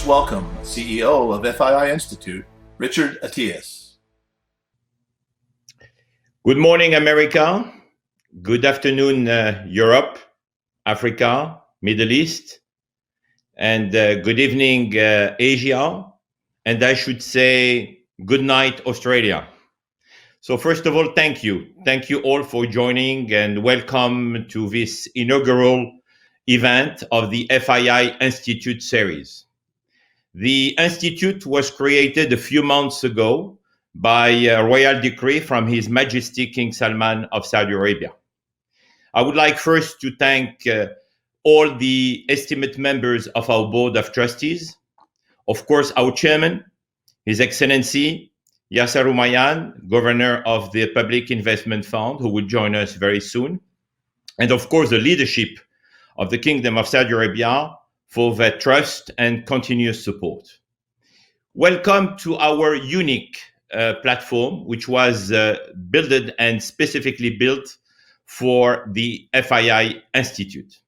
welcome CEO of FII Institute, Richard Attias. Good morning, America. Good afternoon, Europe, Africa, Middle East, and good evening, Asia. And I should say, good night, Australia. So first of all, thank you. Thank you all for joining and welcome to this inaugural event of the FII Institute series. The Institute was created a few months ago by a royal decree from His Majesty King Salman of Saudi Arabia. I would like first to thank all the esteemed members of our Board of Trustees, of course, our Chairman, His Excellency Yasir Al-Rumayyan, Governor of the Public Investment Fund, who will join us very soon, and of course the leadership of the Kingdom of Saudi Arabia for their trust and continuous support. Welcome to our unique platform, which was built and specifically built for the FII Institute.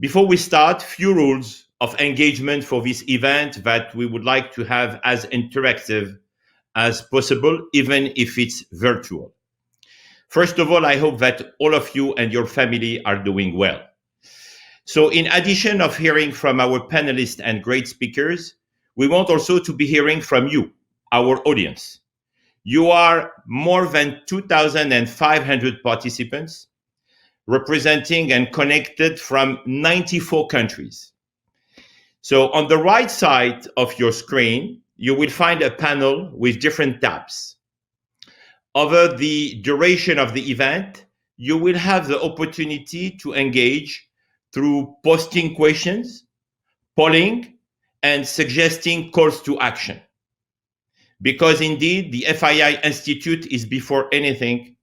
Before we start, few rules of engagement for this event that we would like to have as interactive as possible, even if it's virtual. First of all, I hope that all of you and your family are doing well. So in addition of hearing from our panelists and great speakers, we want also to be hearing from you, our audience. You are more than 2,500 participants, representing and connected from 94 countries. So on the right side of your screen, you will find a panel with different tabs. Over the duration of the event, you will have the opportunity to engage through posting questions, polling, and suggesting calls to action. Because indeed, the FII Institute is before anything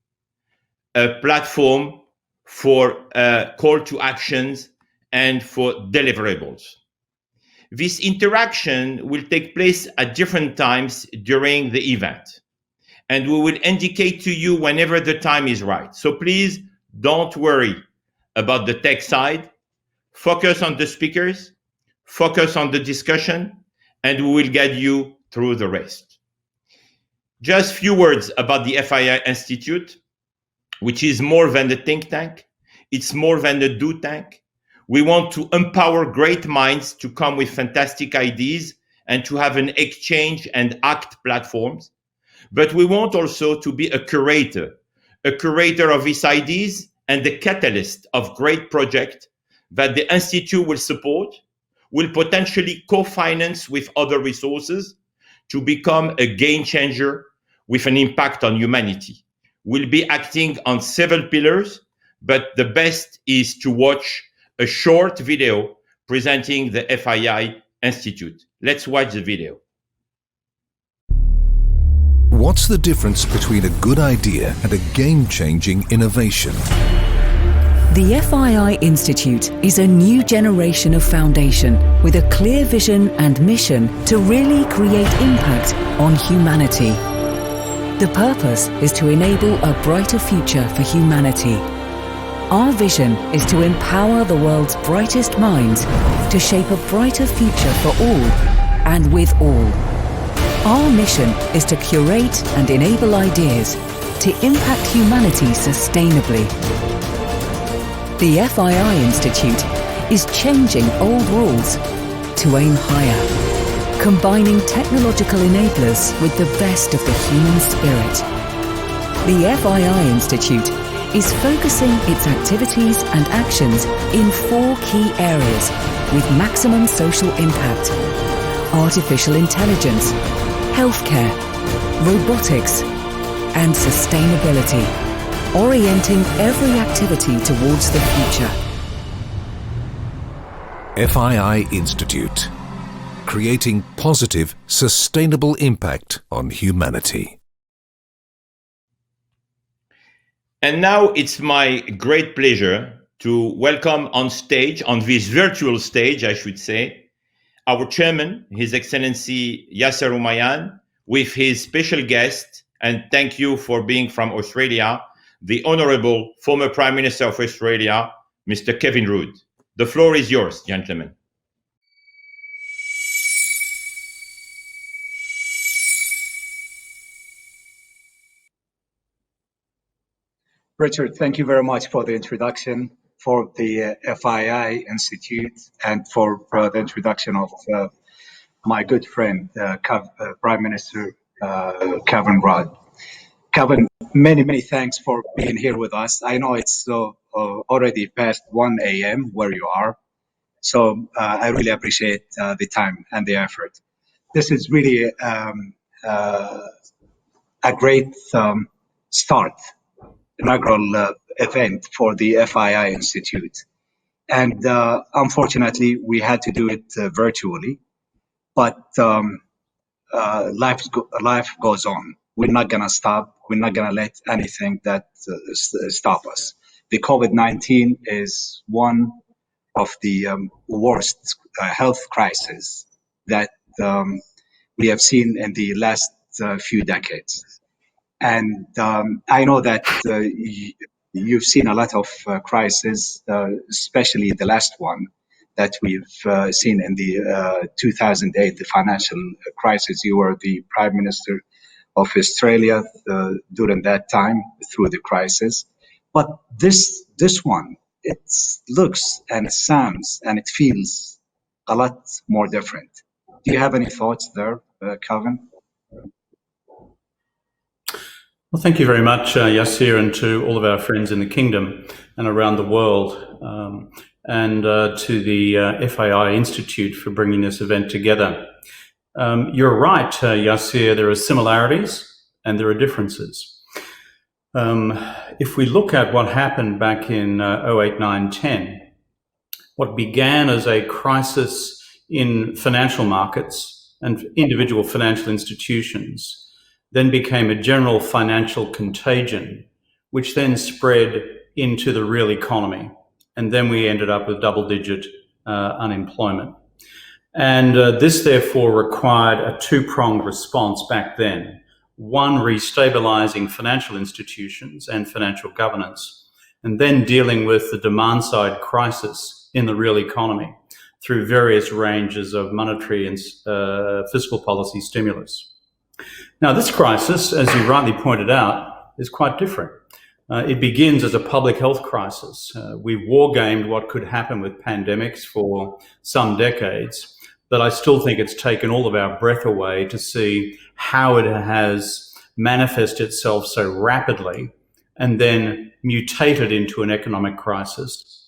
a platform for call to actions and for deliverables. This interaction will take place at different times during the event, and we will indicate to you whenever the time is right. So please don't worry about the tech side. Focus on the speakers, focus on the discussion, and we will guide you through the rest. Just few words about the FII Institute, which is more than a think tank. It's more than a do tank. We want to empower great minds to come with fantastic ideas and to have an exchange and act platforms. But we want also to be a curator of these ideas and the catalyst of great projects that the Institute will support, will potentially co-finance with other resources to become a game changer with an impact on humanity. We'll be acting on several pillars, but the best is to watch a short video presenting the FII Institute. Let's watch the video. What's the difference between a good idea and a game-changing innovation? The FII Institute is a new generation of foundation with a clear vision and mission to really create impact on humanity. The purpose is to enable a brighter future for humanity. Our vision is to empower the world's brightest minds to shape a brighter future for all and with all. Our mission is to curate and enable ideas to impact humanity sustainably. The FII Institute is changing old rules to aim higher, combining technological enablers with the best of the human spirit. The FII Institute is focusing its activities and actions in 4 key areas with maximum social impact: artificial intelligence, healthcare, robotics, and sustainability, orienting every activity towards the future. FII Institute, creating positive, sustainable impact on humanity. And now it's my great pleasure to welcome on stage, on this virtual stage, I should say, our chairman, His Excellency Yasir Al-Rumayyan, with his special guest, and thank you for being from Australia, the Honorable former Prime Minister of Australia, Mr. Kevin Rudd. The floor is yours, gentlemen. Richard, thank you very much for the introduction, for the FII Institute, and for the introduction of my good friend, Prime Minister Kevin Rudd. Kevin, many thanks for being here with us. I know it's already past 1 a.m. where you are, so I really appreciate the time and the effort. This is really a great start, inaugural event for the FII Institute. And unfortunately, we had to do it virtually, but life goes on. We're not going to stop. We're not going to let anything that stop us. The COVID-19 is one of the worst health crises that we have seen in the last few decades. And I know that you've seen a lot of crises, especially the last one that we've seen in the 2008, the financial crisis. You were the Prime Minister of Australia during that time through the crisis. But this one, it looks and it sounds and it feels a lot more different. Do you have any thoughts there, Calvin? Well, thank you very much, Yasir, and to all of our friends in the kingdom and around the world, and to the FII Institute for bringing this event together. You're right, Yasir, there are similarities and there are differences. If we look at what happened back in 08, 09, 10, what began as a crisis in financial markets and individual financial institutions then became a general financial contagion, which then spread into the real economy. And then we ended up with double-digit unemployment. And this therefore required a two-pronged response back then. One, restabilizing financial institutions and financial governance, and then dealing with the demand-side crisis in the real economy through various ranges of monetary and fiscal policy stimulus. Now, this crisis, as you rightly pointed out, is quite different. It begins as a public health crisis. We war-gamed what could happen with pandemics for some decades, but I still think it's taken all of our breath away to see how it has manifested itself so rapidly and then mutated into an economic crisis,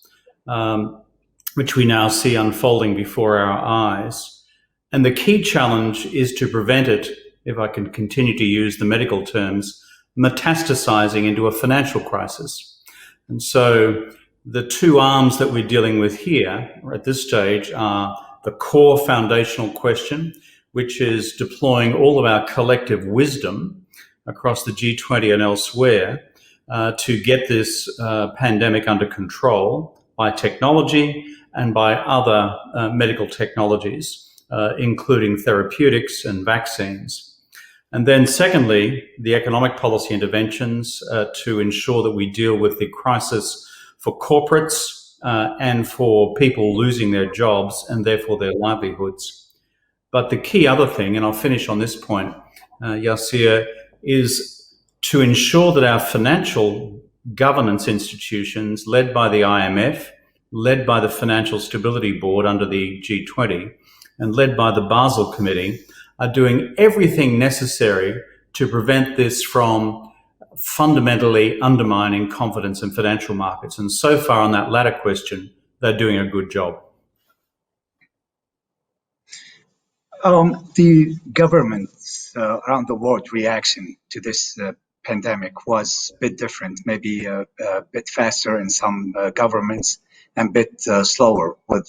which we now see unfolding before our eyes. And the key challenge is to prevent it, if I can continue to use the medical terms, metastasizing into a financial crisis. And so the two arms that we're dealing with here at this stage are the core foundational question, which is deploying all of our collective wisdom across the G20 and elsewhere to get this pandemic under control by technology and by other medical technologies, including therapeutics and vaccines. And then secondly, the economic policy interventions to ensure that we deal with the crisis for corporates and for people losing their jobs and therefore their livelihoods. But the key other thing, and I'll finish on this point, Yasir, is to ensure that our financial governance institutions, led by the IMF, led by the Financial Stability Board under the G20, and led by the Basel Committee, are doing everything necessary to prevent this from fundamentally undermining confidence in financial markets. And so far on that latter question, they're doing a good job. The governments around the world reaction to this pandemic was a bit different, maybe a bit faster in some governments and a bit slower with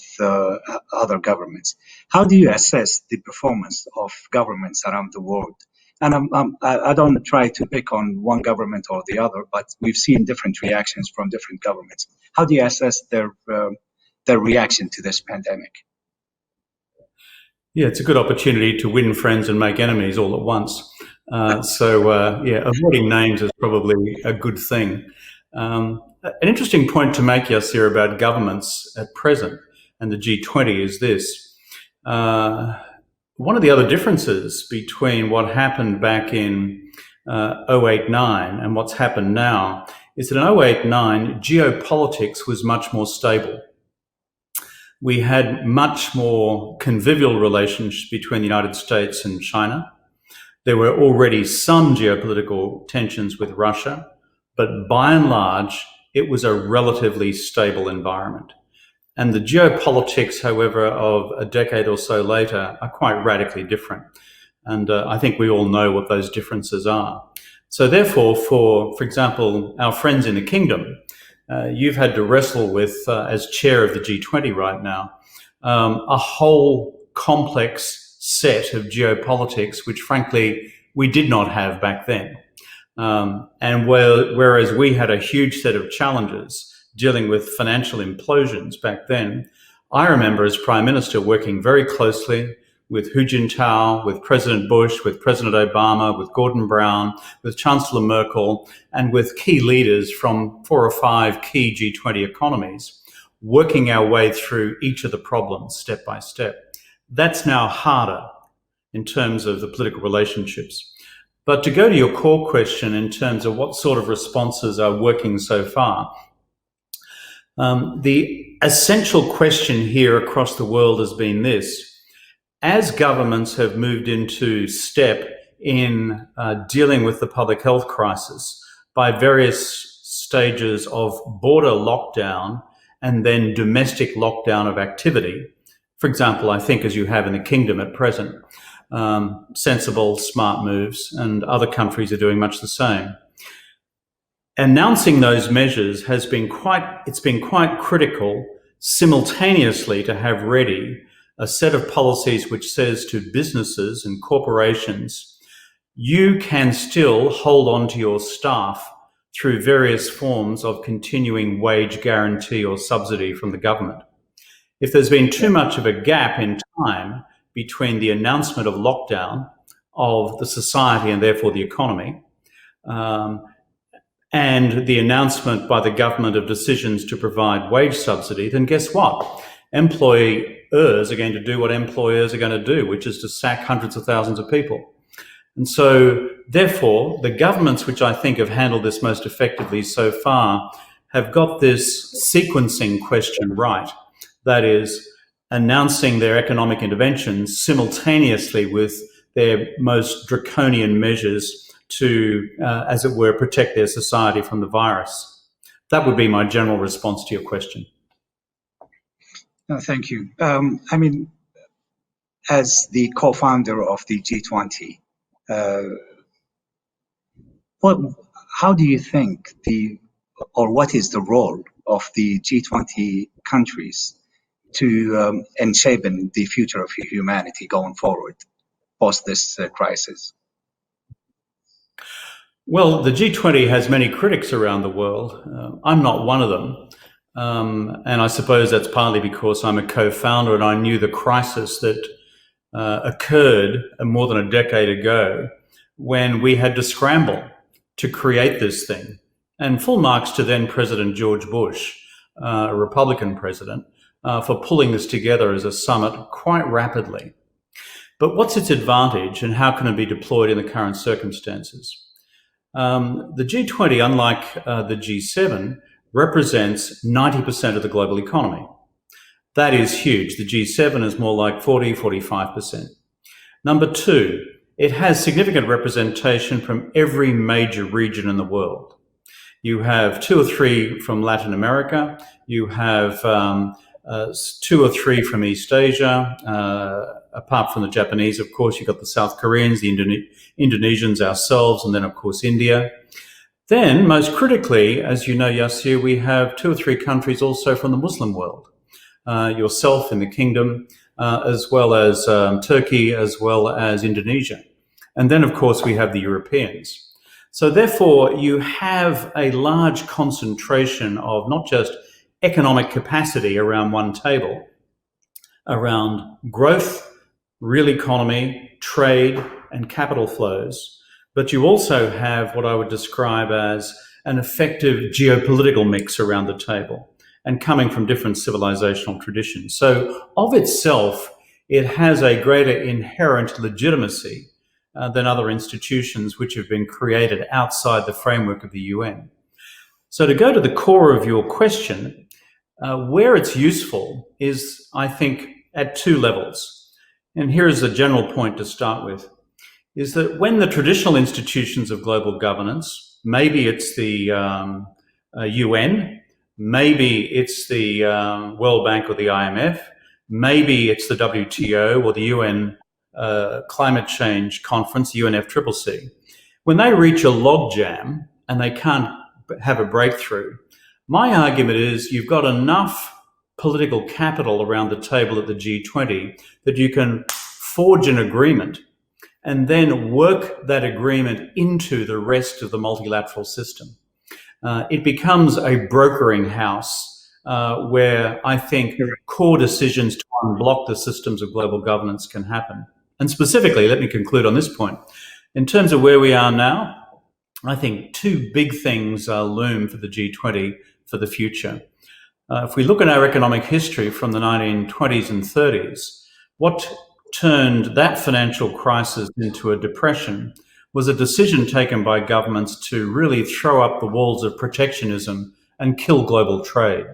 other governments. How do you assess the performance of governments around the world? And I don't try to pick on one government or the other, but we've seen different reactions from different governments. How do you assess their reaction to this pandemic? Yeah, it's a good opportunity to win friends and make enemies all at once. Yeah, avoiding names is probably a good thing. An interesting point to make, Yasir, about governments at present and the G20 is this. One of the other differences between what happened back in 08-09 and what's happened now is that in 2008-9, geopolitics was much more stable. We had much more convivial relations between the United States and China. There were already some geopolitical tensions with Russia, but by and large, it was a relatively stable environment. And the geopolitics, however, of a decade or so later are quite radically different. And I think we all know what those differences are. So therefore, for example, our friends in the kingdom, you've had to wrestle with, as chair of the G20 right now, a whole complex set of geopolitics, which frankly, we did not have back then. And whereas we had a huge set of challenges dealing with financial implosions back then, I remember as Prime Minister working very closely with Hu Jintao, with President Bush, with President Obama, with Gordon Brown, with Chancellor Merkel, and with key leaders from 4 or 5 key G20 economies, working our way through each of the problems step by step. That's now harder in terms of the political relationships. But to go to your core question in terms of what sort of responses are working so far, the essential question here across the world has been this: as governments have moved into step in dealing with the public health crisis by various stages of border lockdown and then domestic lockdown of activity, for example, I think as you have in the kingdom at present, sensible, smart moves, and other countries are doing much the same. Announcing those measures has been quite critical simultaneously to have ready a set of policies which says to businesses and corporations, you can still hold on to your staff through various forms of continuing wage guarantee or subsidy from the government. If there's been too much of a gap in time between the announcement of lockdown of the society and therefore the economy, and the announcement by the government of decisions to provide wage subsidy, then guess what? Employers are going to do what employers are going to do, which is to sack hundreds of thousands of people. And so, therefore, the governments which I think have handled this most effectively so far have got this sequencing question right. That is, announcing their economic interventions simultaneously with their most draconian measures to, as it were, protect their society from the virus. That would be my general response to your question. No, thank you. I mean, as the co-founder of the G20, how do you think what is the role of the G20 countries to in shaping the future of humanity going forward post this crisis? Well, the G20 has many critics around the world. I'm not one of them. And I suppose that's partly because I'm a co-founder and I knew the crisis that occurred more than a decade ago when we had to scramble to create this thing. And full marks to then President George Bush, a Republican president, for pulling this together as a summit quite rapidly. But what's its advantage and how can it be deployed in the current circumstances? The G20, unlike the G7, represents 90% of the global economy. That is huge. The G7 is more like 40-45%. Number two, it has significant representation from every major region in the world. You have 2 or 3 from Latin America. You have 2 or 3 from East Asia. Apart from the Japanese, of course, you've got the South Koreans, the Indonesians, ourselves, and then, of course, India. Then, most critically, as you know, Yasir, we have 2 or 3 countries also from the Muslim world. Yourself in the kingdom, as well as Turkey, as well as Indonesia. And then, of course, we have the Europeans. So therefore, you have a large concentration of not just economic capacity around one table, around growth, real economy, trade, and capital flows, but you also have what I would describe as an effective geopolitical mix around the table and coming from different civilizational traditions. So of itself, it has a greater inherent legitimacy than other institutions which have been created outside the framework of the UN. So to go to the core of your question, where it's useful is, I think, at two levels. And here is a general point to start with, is that when the traditional institutions of global governance, maybe it's the UN, maybe it's the World Bank or the IMF, maybe it's the WTO or the UN Climate Change Conference, UNFCCC, when they reach a logjam and they can't have a breakthrough, my argument is you've got enough political capital around the table at the G20 that you can forge an agreement and then work that agreement into the rest of the multilateral system. It becomes a brokering house where I think core decisions to unblock the systems of global governance can happen. And specifically, let me conclude on this point. In terms of where we are now, I think two big things loom for the G20 for the future. If we look at our economic history from the 1920s and 30s, what turned that financial crisis into a depression was a decision taken by governments to really throw up the walls of protectionism and kill global trade.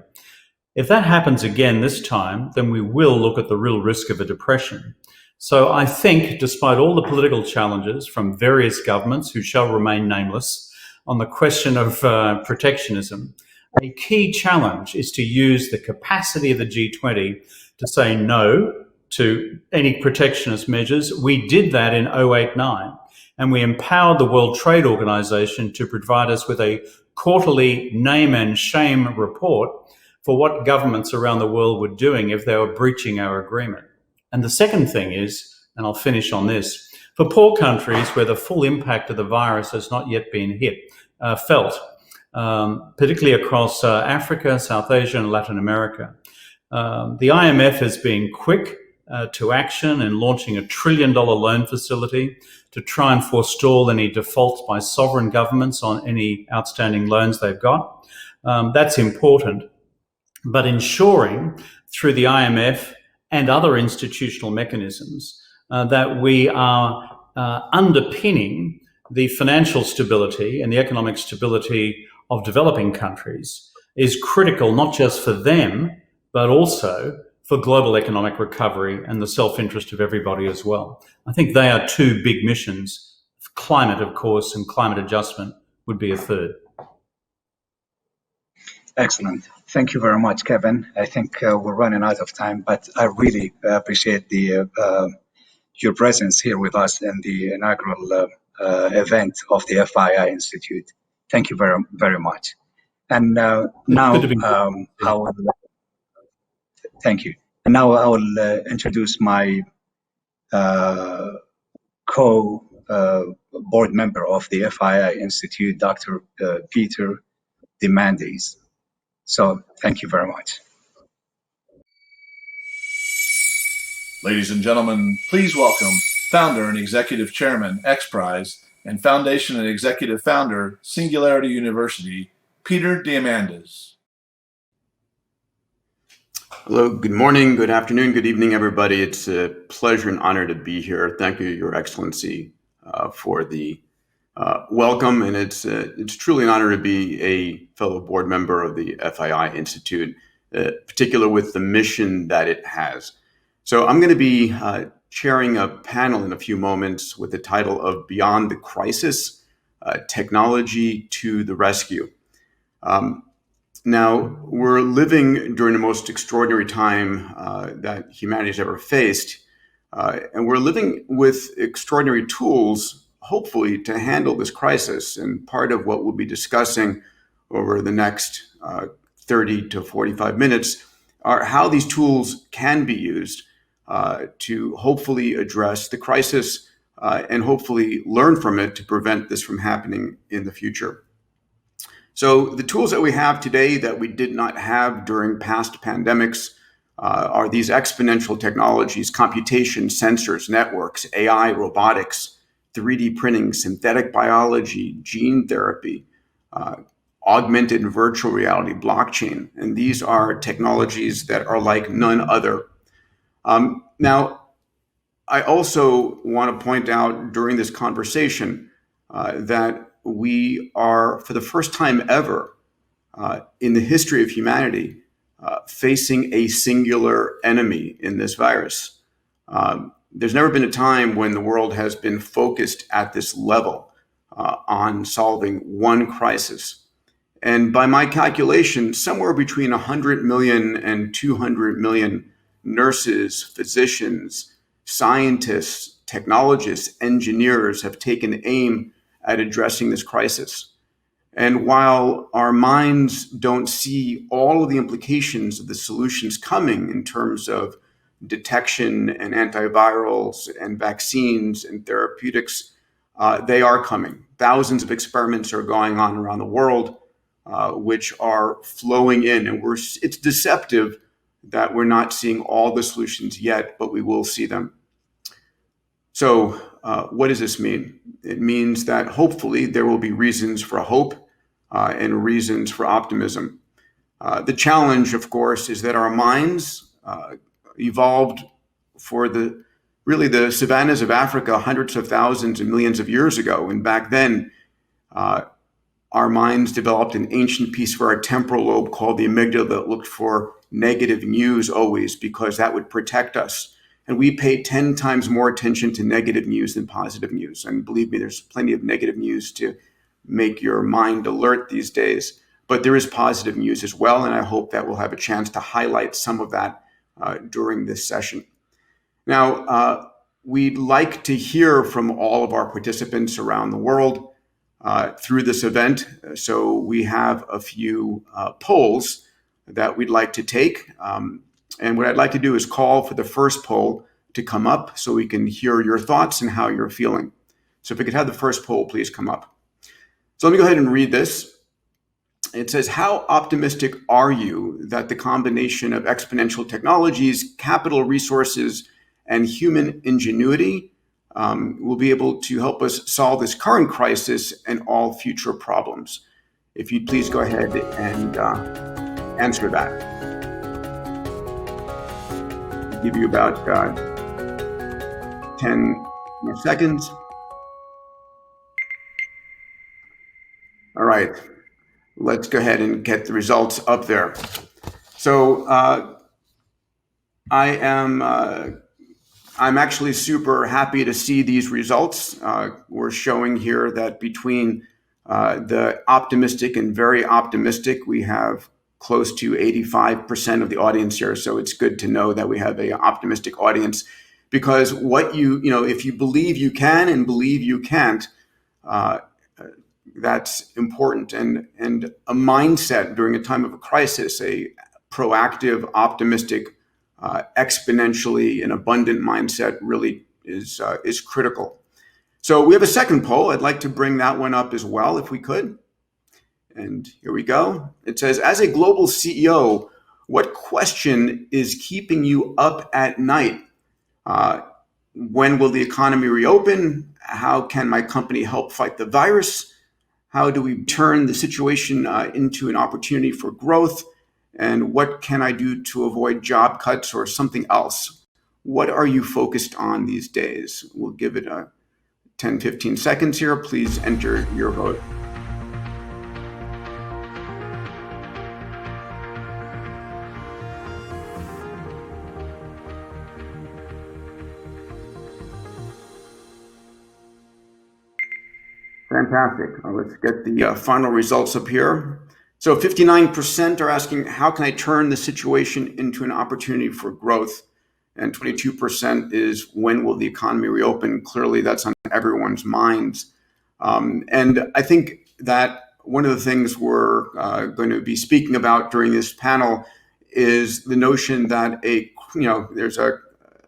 If that happens again this time, then we will look at the real risk of a depression. So I think, despite all the political challenges from various governments who shall remain nameless on the question of protectionism, a key challenge is to use the capacity of the G20 to say no to any protectionist measures. We did that in 2008-09, and we empowered the World Trade Organization to provide us with a quarterly name and shame report for what governments around the world were doing if they were breaching our agreement. And the second thing is, and I'll finish on this, for poor countries where the full impact of the virus has not yet been felt, particularly across Africa, South Asia, and Latin America. The IMF has been quick to action in launching $1 trillion loan facility to try and forestall any defaults by sovereign governments on any outstanding loans they've got. That's important. But ensuring through the IMF and other institutional mechanisms that we are underpinning the financial stability and the economic stability of developing countries is critical, not just for them, but also for global economic recovery and the self-interest of everybody as well. I think they are two big missions. Climate, of course, and climate adjustment would be a third. Excellent. Thank you very much, Kevin. I think we're running out of time, but I really appreciate your presence here with us in the inaugural event of the FII Institute. Thank you very, very much. And now, thank you. And now I will introduce my co-board member of the FII Institute, Dr. Peter Diamandis. So thank you very much. Ladies and gentlemen, please welcome Founder and Executive Chairman, X Prize, and Foundation and Executive Founder, Singularity University, Peter Diamandis. Hello, good morning, good afternoon, good evening, everybody. It's a pleasure and honor to be here. Thank you, Your Excellency, for the welcome, and it's truly an honor to be a fellow board member of the FII Institute, particular with the mission that it has. So I'm going to be chairing a panel in a few moments with the title of Beyond the Crisis, Technology to the Rescue. Now, we're living during the most extraordinary time that humanity has ever faced, and we're living with extraordinary tools, hopefully, to handle this crisis. And part of what we'll be discussing over the next 30 to 45 minutes are how these tools can be used to hopefully address the crisis and hopefully learn from it to prevent this from happening in the future. So the tools that we have today that we did not have during past pandemics are these exponential technologies: computation, sensors, networks, AI, robotics, 3D printing, synthetic biology, gene therapy, augmented and virtual reality, blockchain. And these are technologies that are like none other. Now, I also want to point out during this conversation that we are, for the first time ever, in the history of humanity facing a singular enemy in this virus. There's never been a time when the world has been focused at this level on solving one crisis. And by my calculation, somewhere between 100 million and 200 million nurses, physicians, scientists, technologists, engineers have taken aim at addressing this crisis. And while our minds don't see all of the implications of the solutions coming in terms of detection and antivirals and vaccines and therapeutics, they are coming. Thousands of experiments are going on around the world, which are flowing in. And it's deceptive that we're not seeing all the solutions yet, but we will see them. So what does this mean? It means that hopefully there will be reasons for hope and reasons for optimism. The challenge, of course, is that our minds evolved for the savannas of Africa hundreds of thousands and millions of years ago. And back then, our minds developed an ancient piece of our temporal lobe called the amygdala that looked for negative news always, because that would protect us. And we pay 10 times more attention to negative news than positive news. And believe me, there's plenty of negative news to make your mind alert these days. But there is positive news as well. And I hope that we'll have a chance to highlight some of that during this session. Now, we'd like to hear from all of our participants around the world through this event. So we have a few polls that we'd like to take. And what I'd like to do is call for the first poll to come up so we can hear your thoughts and how you're feeling. So if we could have the first poll, please come up. So let me go ahead and read this. It says, how optimistic are you that the combination of exponential technologies, capital resources, and human ingenuity will be able to help us solve this current crisis and all future problems? If you'd please go ahead and answer that. I'll give you about 10 more seconds. All right, let's go ahead and get the results up there. So I'm actually super happy to see these results. We're showing here that between the optimistic and very optimistic, we have close to 85% of the audience here. So it's good to know that we have an optimistic audience, because what if you believe you can and believe you can't, that's important. And a mindset during a time of a crisis, a proactive, optimistic, exponentially and abundant mindset really is critical. So we have a second poll. I'd like to bring that one up as well, if we could. And here we go. It says, as a global CEO, what question is keeping you up at night? When will the economy reopen? How can my company help fight the virus? How do we turn the situation into an opportunity for growth? And what can I do to avoid job cuts or something else? What are you focused on these days? We'll give it 10, 15 seconds here. Please enter your vote. Fantastic. Let's get the final results up here. So 59% are asking, how can I turn the situation into an opportunity for growth? And 22% is, when will the economy reopen? Clearly, that's on everyone's minds. And I think that one of the things we're going to be speaking about during this panel is the notion that there's a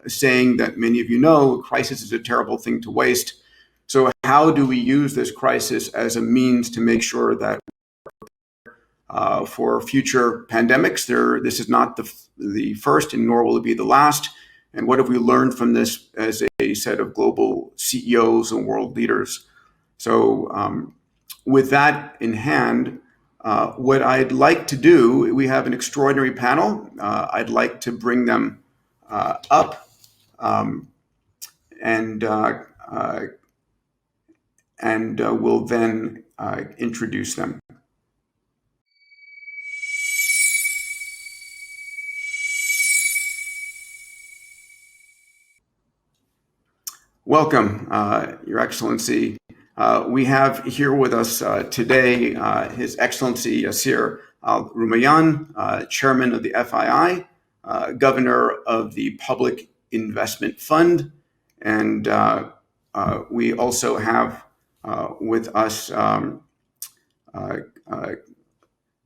saying that many of you know, crisis is a terrible thing to waste. So how do we use this crisis as a means to make sure that for future pandemics, this is not the first, and nor will it be the last? And what have we learned from this as a set of global CEOs and world leaders? So with that in hand, what I'd like to do, we have an extraordinary panel. I'd like to bring them up and we'll then introduce them. Welcome, Your Excellency. We have here with us today His Excellency Yasir Al-Rumayyan, Chairman of the FII, Governor of the Public Investment Fund, and we also have with us,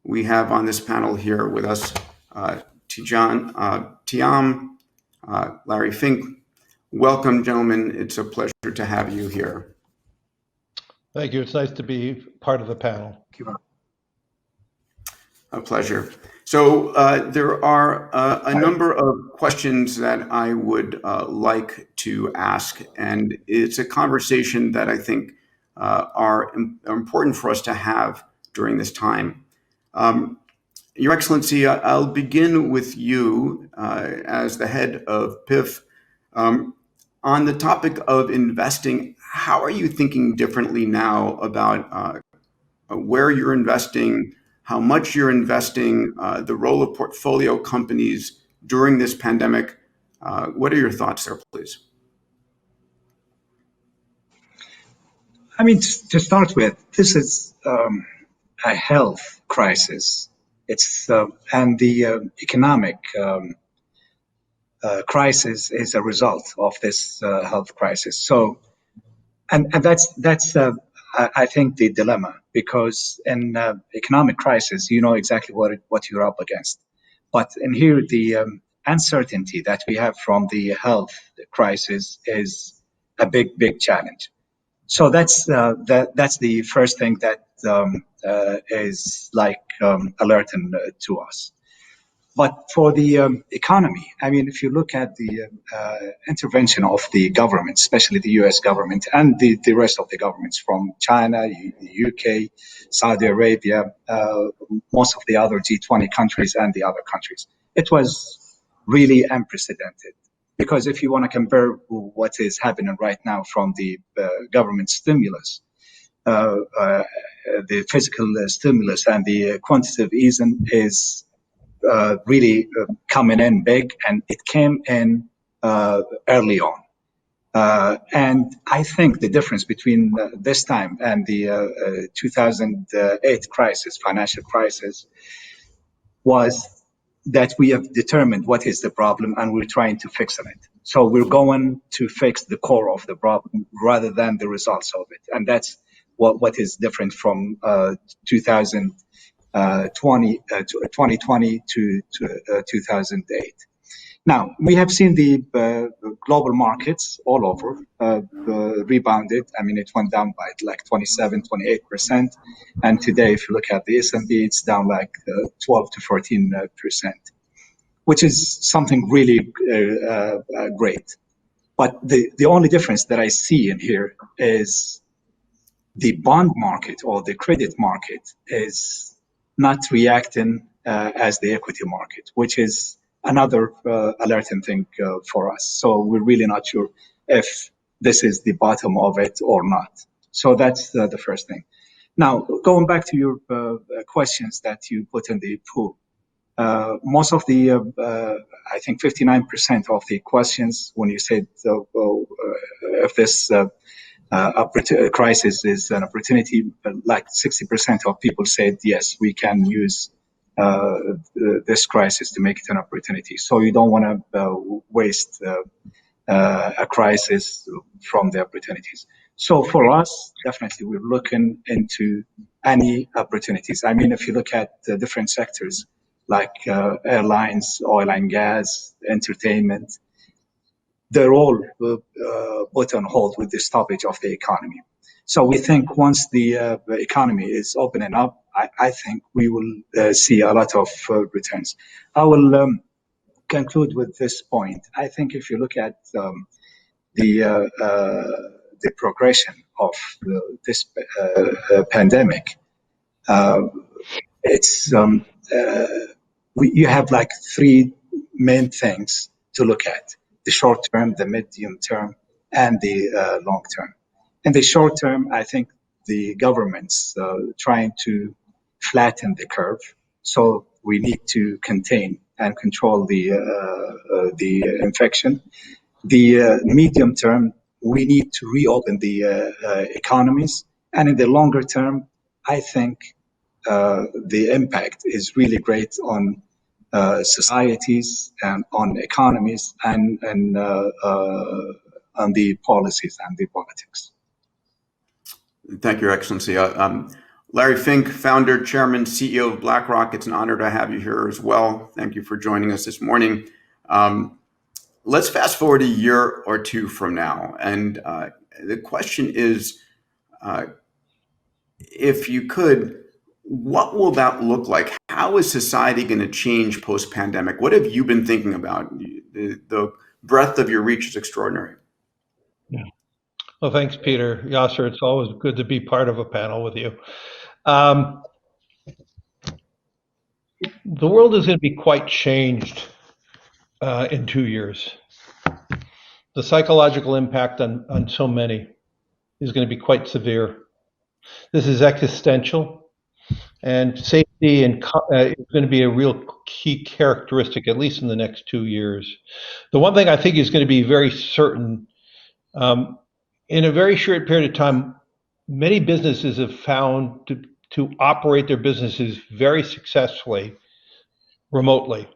we have on this panel here with us Tidjane, Thiam, Larry Fink. Welcome, gentlemen. It's a pleasure to have you here. Thank you. It's nice to be part of the panel. A pleasure. So there are a number of questions that I would like to ask, and it's a conversation that I think are important for us to have during this time. Your Excellency, I'll begin with you as the head of PIF. On the topic of investing, how are you thinking differently now about where you're investing, how much you're investing, the role of portfolio companies during this pandemic? What are your thoughts there, please? I mean, to start with, this is a health crisis. It's and the economic crisis is a result of this health crisis. So, and that's I think the dilemma, because in economic crisis, you know exactly what you're up against. But in here, the uncertainty that we have from the health crisis is a big challenge. So that's the first thing that is like alerting to us. But for the economy, I mean, if you look at the intervention of the government, especially the U.S. government and the rest of the governments from China, the UK, Saudi Arabia, most of the other G20 countries and the other countries, it was really unprecedented. Because if you want to compare what is happening right now from the government stimulus, the physical stimulus and the quantitative easing is really coming in big, and it came in early on. And I think the difference between this time and the 2008 crisis, financial crisis, was that we have determined what is the problem and we're trying to fix it. So we're going to fix the core of the problem rather than the results of it. And that's what is different from 2020 to 2008. Now, we have seen the global markets all over rebounded. I mean, it went down by like 27, 28%. And today, if you look at the S&P, it's down like 12 to 14%, which is something really great. But the only difference that I see in here is the bond market or the credit market is not reacting as the equity market, which is another alerting thing for us. So we're really not sure if this is the bottom of it or not. So that's the first thing. Now, going back to your questions that you put in the pool, most of the, I think 59% of the questions, when you said if this crisis is an opportunity, like 60% of people said, yes, we can use this crisis to make it an opportunity. So you don't want to waste a crisis from the opportunities. So for us, definitely we're looking into any opportunities. I mean, if you look at the different sectors like airlines, oil and gas, entertainment, they're all put on hold with the stoppage of the economy. So we think once the economy is opening up, I think we will see a lot of returns. I will conclude with this point. I think if you look at the progression of this pandemic, it's you have like three main things to look at: the short term, the medium term, and the long term. In the short term, I think the government's trying to flatten the curve. So we need to contain and control the infection. The medium term, we need to reopen the economies. And in the longer term, I think the impact is really great on societies and on economies and on the policies and the politics. Thank you, Your Excellency. Larry Fink, founder, chairman, CEO of BlackRock. It's an honor to have you here as well. Thank you for joining us this morning. Let's fast forward a year or two from now. And the question is, if you could, what will that look like? How is society going to change post-pandemic? What have you been thinking about? The breadth of your reach is extraordinary. Yeah. Well, thanks, Peter. Yasir, it's always good to be part of a panel with you. The world is going to be quite changed in 2 years. The psychological impact on so many is going to be quite severe. This is existential, and safety and is going to be a real key characteristic, at least in the next 2 years. The one thing I think is going to be very certain, in a very short period of time, many businesses have found to operate their businesses very successfully remotely.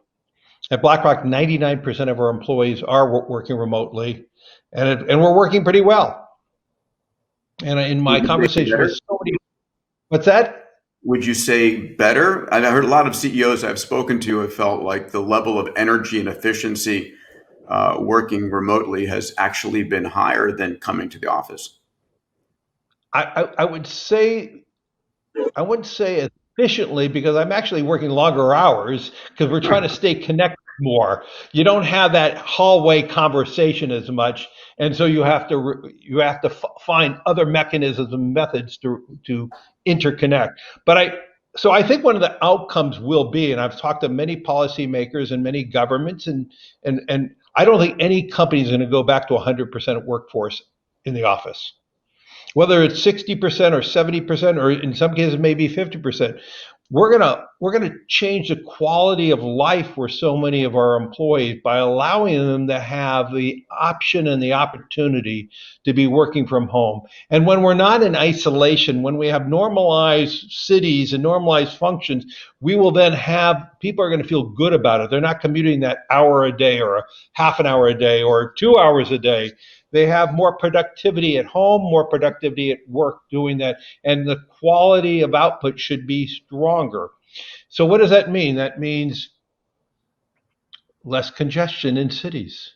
At BlackRock, 99% of our employees are working remotely, and we're working pretty well. And in my conversation with somebody, what's that? Would you say better? I heard a lot of CEOs I've spoken to have felt like the level of energy and efficiency working remotely has actually been higher than coming to the office. I would say, I wouldn't say efficiently, because I'm actually working longer hours because we're trying to stay connected more. You don't have that hallway conversation as much, and so you have to find other mechanisms and methods to interconnect. But I think one of the outcomes will be, and I've talked to many policymakers and many governments, and I don't think any company is going to go back to 100% workforce in the office. Whether it's 60% or 70%, or in some cases maybe 50%, we're gonna change the quality of life for so many of our employees by allowing them to have the option and the opportunity to be working from home. And when we're not in isolation, when we have normalized cities and normalized functions, we will then have, people are going to feel good about it. They're not commuting that hour a day or a half an hour a day or 2 hours a day. They have more productivity at home, more productivity at work doing that, and the quality of output should be stronger. So what does that mean? That means less congestion in cities.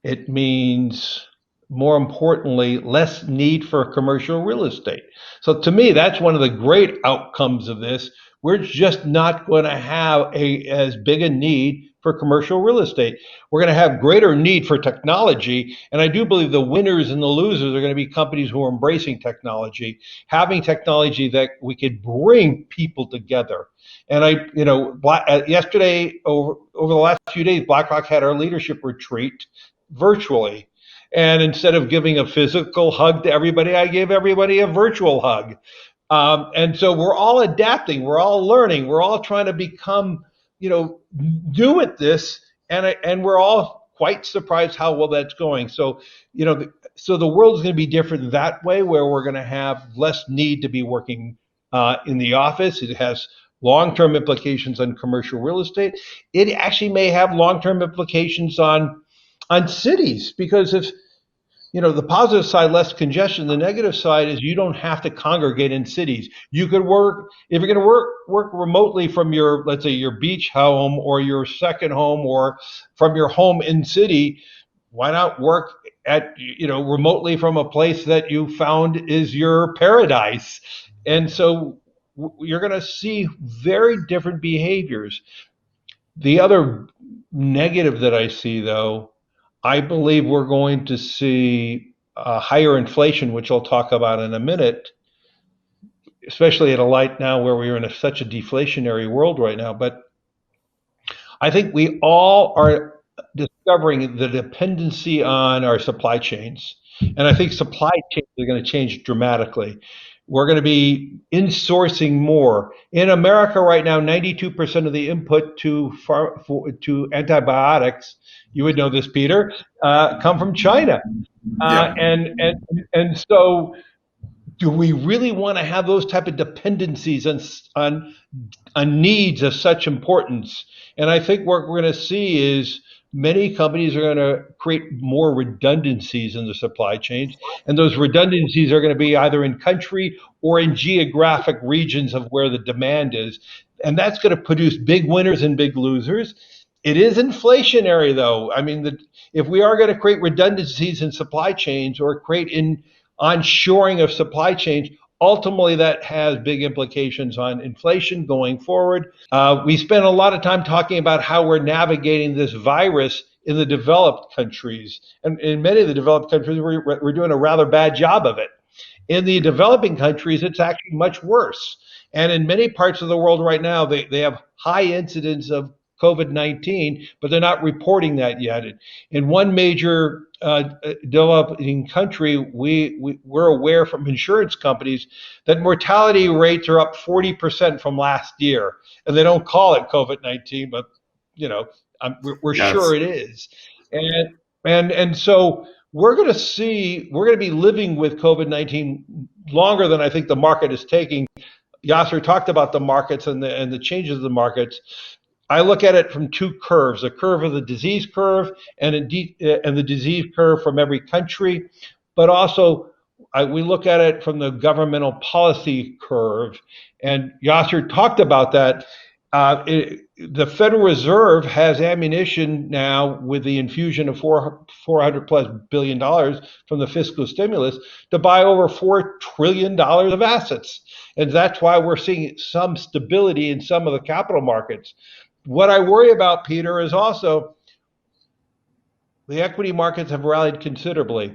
It means, more importantly, less need for commercial real estate. So to me, that's one of the great outcomes of this. We're just not going to have as big a need for commercial real estate. We're going to have greater need for technology, and I do believe the winners and the losers are going to be companies who are embracing technology, having technology that we could bring people together. And yesterday, over the last few days, BlackRock had our leadership retreat virtually. And instead of giving a physical hug to everybody, I gave everybody a virtual hug. And so we're all adapting, we're all learning, we're all trying to become, new at this, and we're all quite surprised how well that's going. So, so the world is going to be different that way, where we're going to have less need to be working in the office. It has long-term implications on commercial real estate. It actually may have long-term implications on cities, because if the positive side, less congestion. The negative side is you don't have to congregate in cities. You could work, if you're going to work remotely from your, let's say, your beach home or your second home or from your home in city, why not work at, remotely from a place that you found is your paradise? And so you're going to see very different behaviors. The other negative that I see, though, I believe we're going to see higher inflation, which I'll talk about in a minute, especially at a light now where we're in such a deflationary world right now. But I think we all are discovering the dependency on our supply chains. And I think supply chains are going to change dramatically. We're going to be insourcing more. In America right now, 92% of the input to antibiotics, you would know this, Peter, come from China. And so, do we really want to have those type of dependencies on needs of such importance? And I think what we're going to see is many companies are going to create more redundancies in the supply chains, and those redundancies are going to be either in country or in geographic regions of where the demand is, and that's going to produce big winners and big losers. It is inflationary, though. I mean, if we are going to create redundancies in supply chains or create onshoring of supply chains, ultimately that has big implications on inflation going forward. We spent a lot of time talking about how we're navigating this virus in the developed countries. And in many of the developed countries, we're doing a rather bad job of it. In the developing countries, it's actually much worse. And in many parts of the world right now, they have high incidence of COVID-19, but they're not reporting that yet. In one major developing country, we're aware from insurance companies that mortality rates are up 40% from last year, and they don't call it COVID-19, but we're sure it is. And so we're going to be living with COVID-19 longer than I think the market is taking. Yasir talked about the markets and the changes of the markets. I look at it from two curves: a curve of the disease curve and the disease curve from every country, but also we look at it from the governmental policy curve. And Yasir talked about that. The Federal Reserve has ammunition now with the infusion of $400+ billion from the fiscal stimulus to buy over $4 trillion of assets. And that's why we're seeing some stability in some of the capital markets. What I worry about, Peter, is also the equity markets have rallied considerably.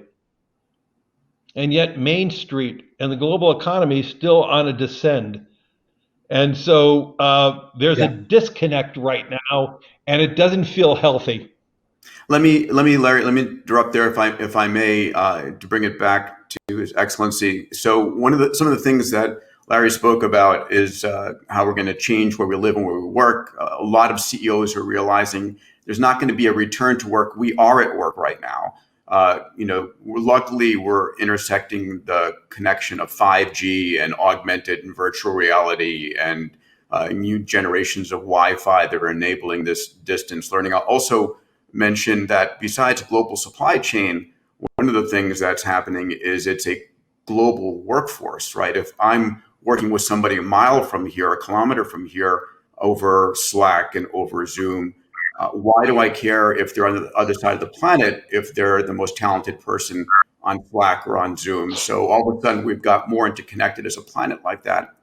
And yet Main Street and the global economy is still on a descend. And so there's a disconnect right now, and it doesn't feel healthy. Let me, Larry, let me interrupt there, if I may, to bring it back to His Excellency. So some of the things that Larry spoke about is how we're going to change where we live and where we work. A lot of CEOs are realizing there's not going to be a return to work. We are at work right now. Luckily, we're intersecting the connection of 5G and augmented and virtual reality and new generations of Wi-Fi that are enabling this distance learning. I'll also mention that besides global supply chain, one of the things that's happening is it's a global workforce, right? If I'm working with somebody a mile from here, a kilometer from here, over Slack and over Zoom, why do I care if they're on the other side of the planet if they're the most talented person on Slack or on Zoom? So all of a sudden, we've got more interconnected as a planet like that.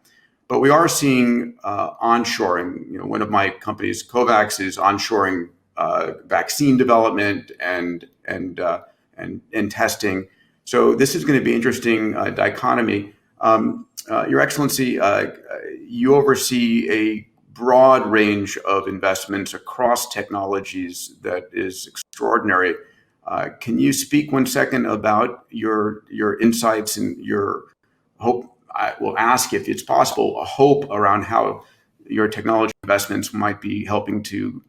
But we are seeing onshoring. One of my companies, Kovacs, is onshoring vaccine development and testing. So this is going to be interesting dichotomy. Your Excellency, you oversee a broad range of investments across technologies that is extraordinary. Can you speak 1 second about your insights and your hope? I will ask if it's possible, a hope around how your technology investments might be helping to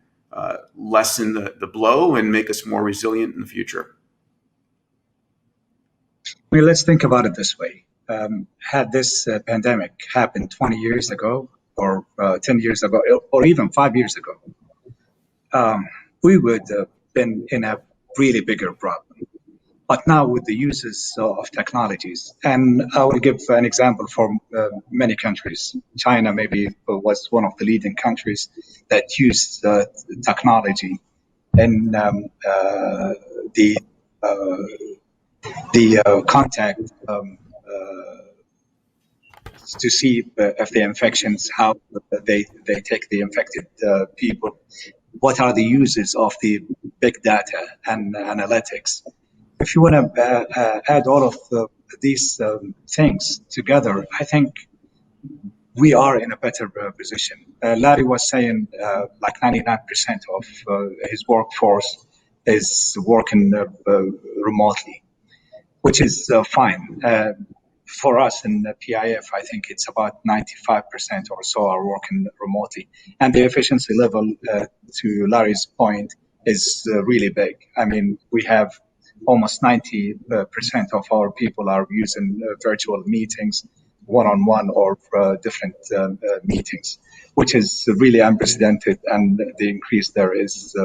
lessen the blow and make us more resilient in the future. Well, let's think about it this way. Had this pandemic happened 20 years ago, or 10 years ago, or even 5 years ago, we would have been in a really bigger problem. But now with the uses of technologies, and I will give an example from many countries. China maybe was one of the leading countries that used technology in the contact to see if the infections, how they take the infected people, what are the uses of the big data and analytics. If you want to add all of these things together, I think we are in a better position. Larry was saying like 99% of his workforce is working remotely, which is fine. for us in the PIF, I think it's about 95% or so are working remotely. And the efficiency level, to Larry's point, is really big. I mean, we have almost 90% of our people are using virtual meetings, one-on-one or different meetings, which is really unprecedented. And the increase there is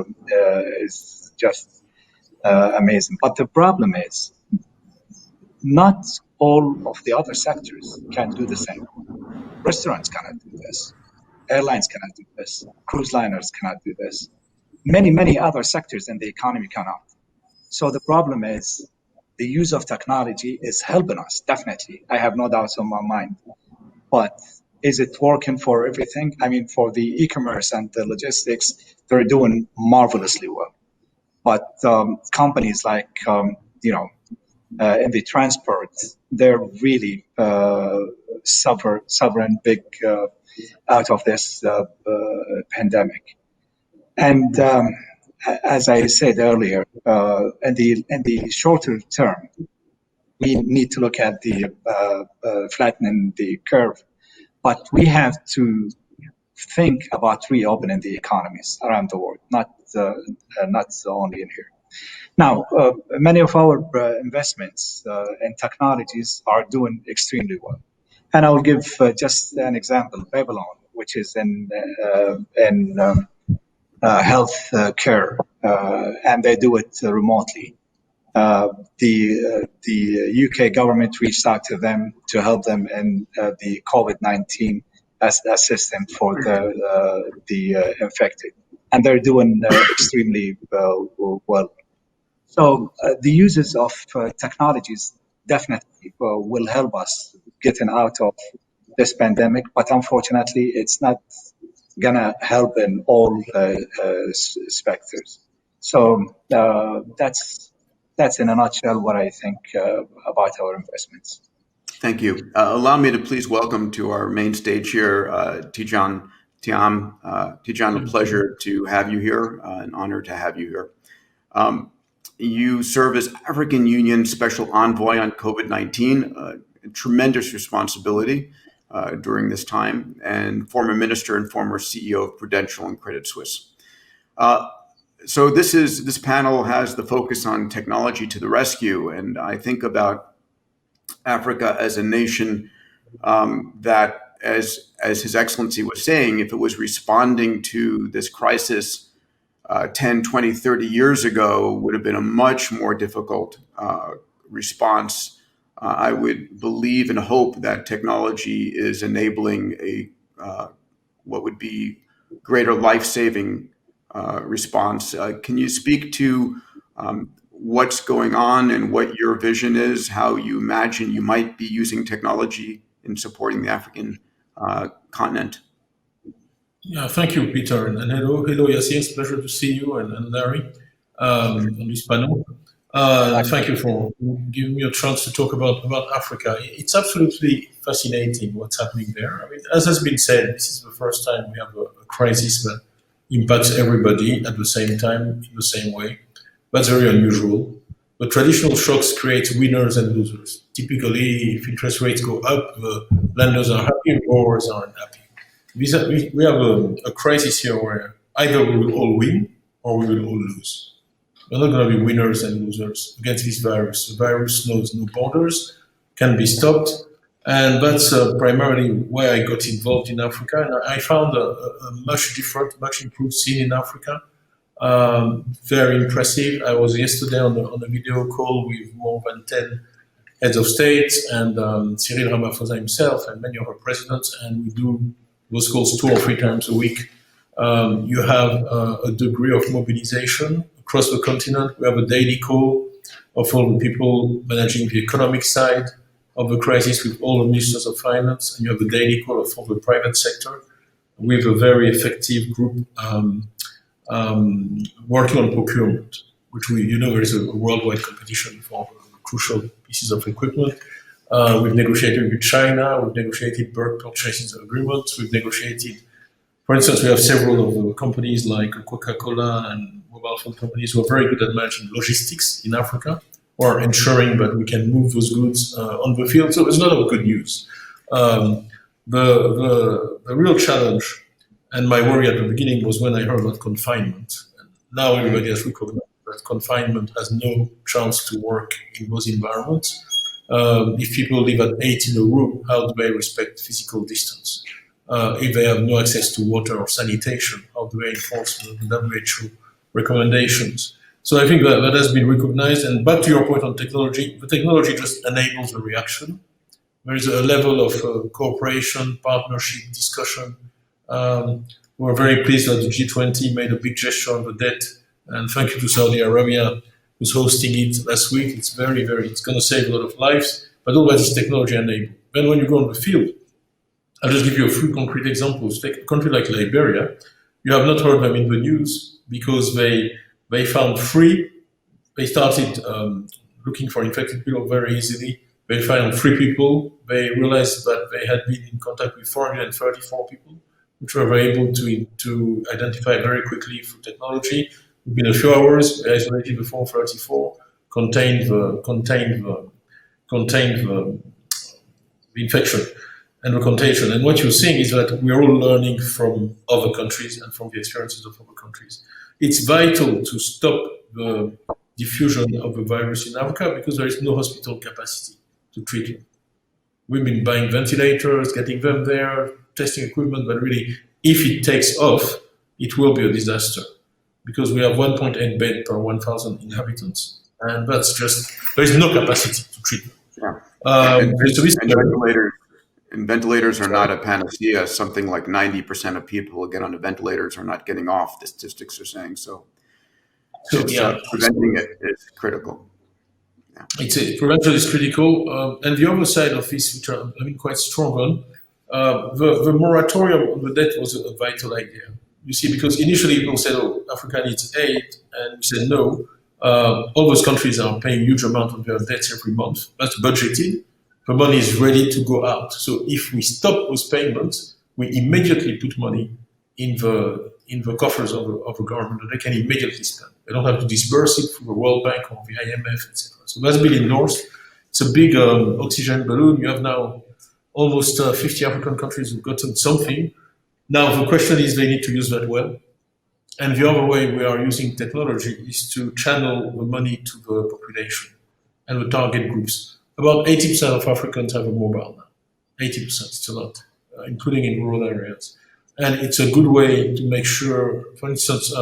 just amazing. But the problem is, not all of the other sectors can do the same. Restaurants cannot do this. Airlines cannot do this. Cruise liners cannot do this. Many, many other sectors in the economy cannot. So the problem is the use of technology is helping us, definitely. I have no doubts on my mind. But is it working for everything? I mean, for the e-commerce and the logistics, they're doing marvelously well. But companies like, in the transport, they're really suffering big out of this pandemic. And as I said earlier, in the shorter term, we need to look at the flattening the curve, but we have to think about reopening the economies around the world, not only in here. Now, many of our investments in technologies are doing extremely well. And I will give just an example, Babylon, which is in health care, and they do it remotely. The UK government reached out to them to help them in the COVID-19 assistance for the infected. And they're doing extremely well. So the uses of technologies definitely will help us getting out of this pandemic, but unfortunately, it's not gonna help in all specters. So that's in a nutshell what I think about our investments. Thank you. Allow me to please welcome to our main stage here, Thiam. Tidjane, a pleasure to have you here, an honor to have you here. You serve as African Union Special Envoy on COVID-19, a tremendous responsibility during this time, and former minister and former CEO of Prudential and Credit Suisse. So this panel has the focus on technology to the rescue, and I think about Africa as a nation that, as His Excellency was saying, if it was responding to this crisis 10, 20, 30 years ago, would have been a much more difficult response. I would believe and hope that technology is enabling what would be greater life-saving response. Can you speak to what's going on and what your vision is, how you imagine you might be using technology in supporting the African continent? Yeah, thank you, Peter, and hello, Yasir. It's a pleasure to see you and Larry on this panel. Thank you for giving me a chance to talk about Africa. It's absolutely fascinating what's happening there. I mean, as has been said, this is the first time we have a crisis that impacts everybody at the same time, in the same way. That's very unusual. But traditional shocks create winners and losers. Typically, if interest rates go up, the lenders are happy, borrowers are unhappy. We have a crisis here where either we will all win or we will all lose. We're not going to be winners and losers against this virus. The virus knows no borders, can be stopped, and that's primarily why I got involved in Africa. And I found a much different, much improved scene in Africa. Very impressive. I was yesterday on a video call with more than 10 heads of state and Cyril Ramaphosa himself and many other presidents, and we do those calls 2 or 3 times a week. You have a degree of mobilization across the continent. We have a daily call of all the people managing the economic side of the crisis with all the ministers of finance, and you have a daily call of all the private sector with a very effective group working on procurement, which there is a worldwide competition for crucial pieces of equipment. We've negotiated with China, we've negotiated bulk purchasing agreements, we've negotiated, for instance, we have several of the companies like Coca-Cola and mobile phone companies who are very good at managing logistics in Africa. or ensuring that we can move those goods on the field. So there's a lot of good news. The real challenge and my worry at the beginning was when I heard about confinement. And now everybody has recognized that confinement has no chance to work in those environments. If people live at 8 in a room, how do they respect physical distance? If they have no access to water or sanitation, how do they enforce the WHO recommendations? So I think that has been recognized. And back to your point on technology, the technology just enables the reaction. There is a level of cooperation, partnership, discussion. We're very pleased that the G20 made a big gesture on the debt. And thank you to Saudi Arabia, who's hosting it last week. It's it's going to save a lot of lives, but all that is technology enabled. Then when you go on the field, I'll just give you a few concrete examples. Take a country like Liberia. You have not heard them in the news because they found they started looking for infected people very easily. They found 3 people. They realized that they had been in contact with 434 people, which we were able to identify very quickly through technology. Within a few hours, we isolated the 434, contained the infection and the contagion. And what you're seeing is that we're all learning from other countries and from the experiences of other countries. It's vital to stop the diffusion of the virus in Africa because there is no hospital capacity to treat it. We've been buying ventilators, getting them there, testing equipment, but really, if it takes off, it will be a disaster because we have 1.8 bed per 1,000 inhabitants. And that's just, there is no capacity to treat them. Yeah. And ventilators are not a panacea. Something like 90% of people who get on the ventilators are not getting off, the statistics are saying. So preventing it is critical. Yeah. Prevention is critical. And the other side of this, which I'm quite strong on, the moratorium on the debt was a vital idea. You see, because initially people said, oh, Africa needs aid, and we said no. All those countries are paying huge amount of their debts every month. That's budgeted. The money is ready to go out. So if we stop those payments, we immediately put money in the coffers of the government that they can immediately spend. They don't have to disburse it through the World Bank or the IMF, etc. So that's been endorsed. It's a big oxygen balloon. You have now almost 50 African countries who've gotten something. Now the question is they need to use that well. And the other way we are using technology is to channel the money to the population and the target groups. About 80% of Africans have a mobile now. 80%, it's a lot, including in rural areas. And it's a good way to make sure, for instance,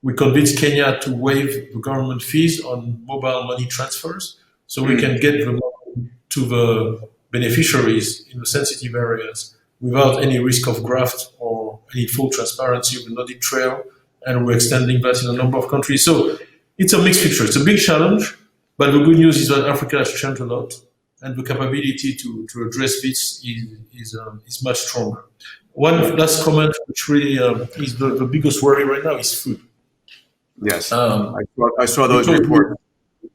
we convinced Kenya to waive the government fees on mobile money transfers so we can get the money to the beneficiaries in the sensitive areas without any risk of graft or any full transparency of the audit trail. And we're extending that in a number of countries. So it's a mixed picture. It's a big challenge. But the good news is that Africa has changed a lot, and the capability to address this is much stronger. One last comment, which really is the biggest worry right now, is food. Yes, I saw those reports.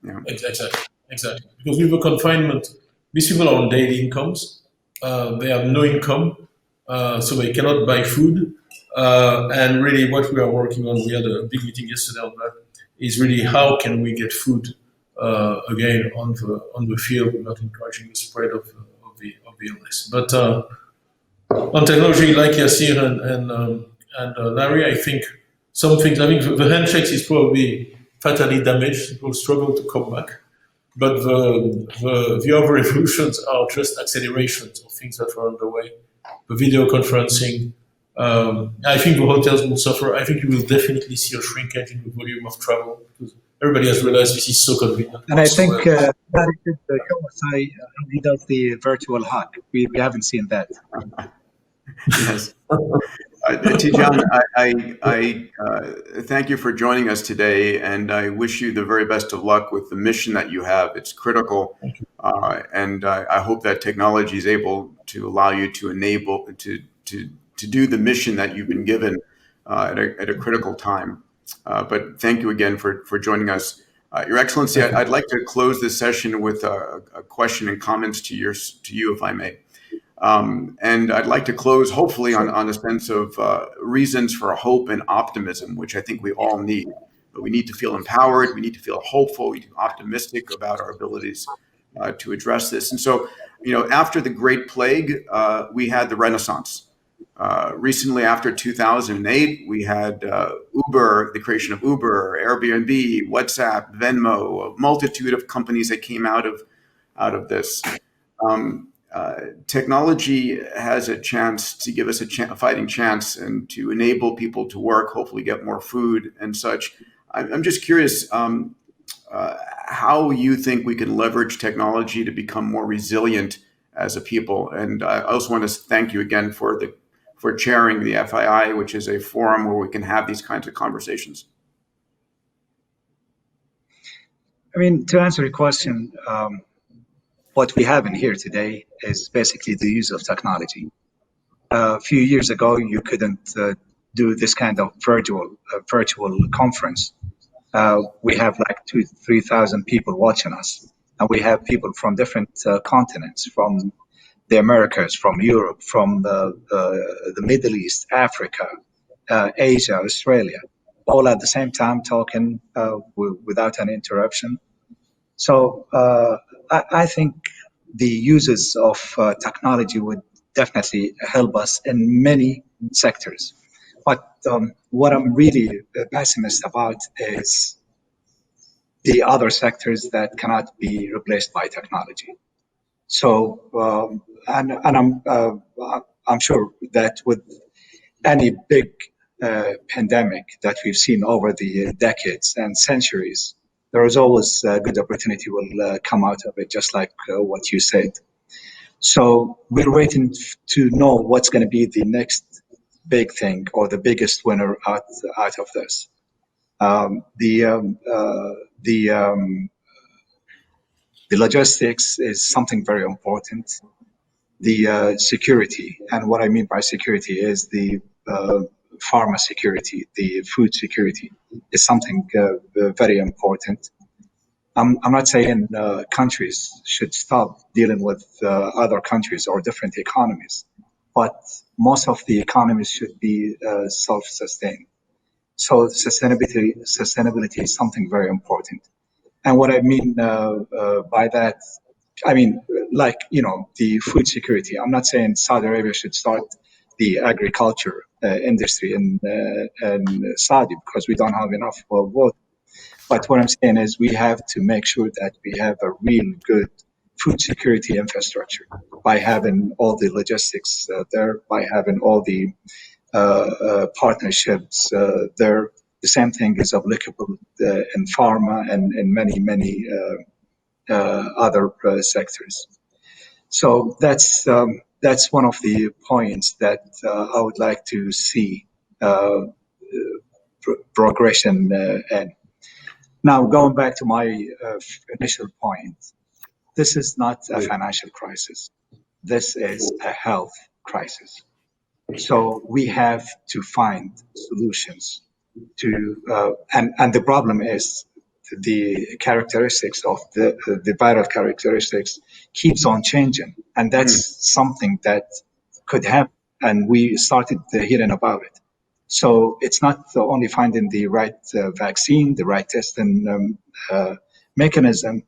Yeah. Exactly. Because with the confinement, these people are on daily incomes. They have no income, so they cannot buy food. And really what we are working on, we had a big meeting yesterday on that, is really how can we get food again on the field without encouraging the spread of the illness. But on technology, like Yasir and Larry, I think some things. I think the handshakes is probably fatally damaged. It will struggle to come back. But the other revolutions are just accelerations of things that are underway. The video conferencing. I think the hotels will suffer. I think you will definitely see a shrinkage in the volume of travel because everybody has realized this is so convenient. And I think that he does the virtual hug. We haven't seen that. Yes. Tidjane, I thank you for joining us today, and I wish you the very best of luck with the mission that you have. It's critical, and I hope that technology is able to allow you to enable to do the mission that you've been given at a critical time. But thank you again for joining us. Your Excellency, I'd like to close this session with a question and comments to you, if I may. And I'd like to close, hopefully, on a sense of reasons for hope and optimism, which I think we all need. but we need to feel empowered. We need to feel hopeful. We need to be optimistic about our abilities to address this. And so, after the Great Plague, we had the Renaissance. Recently, after 2008, we had Uber, the creation of Uber, Airbnb, WhatsApp, Venmo, a multitude of companies that came out of this. Technology has a chance to give us a fighting chance and to enable people to work, hopefully get more food and such. I'm just curious how you think we can leverage technology to become more resilient as a people. And I also want to thank you again for chairing the FII, which is a forum where we can have these kinds of conversations. I mean, to answer your question, what we have in here today is basically the use of technology. A few years ago, you couldn't do this kind of virtual conference. We have like 2,000-3,000 people watching us, and we have people from different continents, from the Americas, from Europe, from the Middle East, Africa, Asia, Australia, all at the same time talking without an interruption. So I think the uses of technology would definitely help us in many sectors. But what I'm really pessimist about is the other sectors that cannot be replaced by technology. So, and I'm sure that with any big pandemic that we've seen over the decades and centuries, there is always a good opportunity will come out of it, just like what you said. So we're waiting to know what's going to be the next big thing or the biggest winner out of this. The logistics is something very important. The security, and what I mean by security is the pharma security, the food security is something very important. I'm not saying countries should stop dealing with other countries or different economies, but most of the economies should be self-sustained. So sustainability is something very important. And what I mean by that, I mean, like, the food security. I'm not saying Saudi Arabia should start the agriculture industry in Saudi because we don't have enough water. But what I'm saying is we have to make sure that we have a real good food security infrastructure by having all the logistics there, by having all the partnerships there. The same thing is applicable in pharma and in many other sectors. So that's one of the points that I would like to see progression in. Now, going back to my initial point, this is not a financial crisis. This is a health crisis. So we have to find solutions to, and the problem is the characteristics of the viral characteristics keeps on changing. And that's something that could happen. And we started hearing about it. So it's not only finding the right vaccine, the right testing mechanism,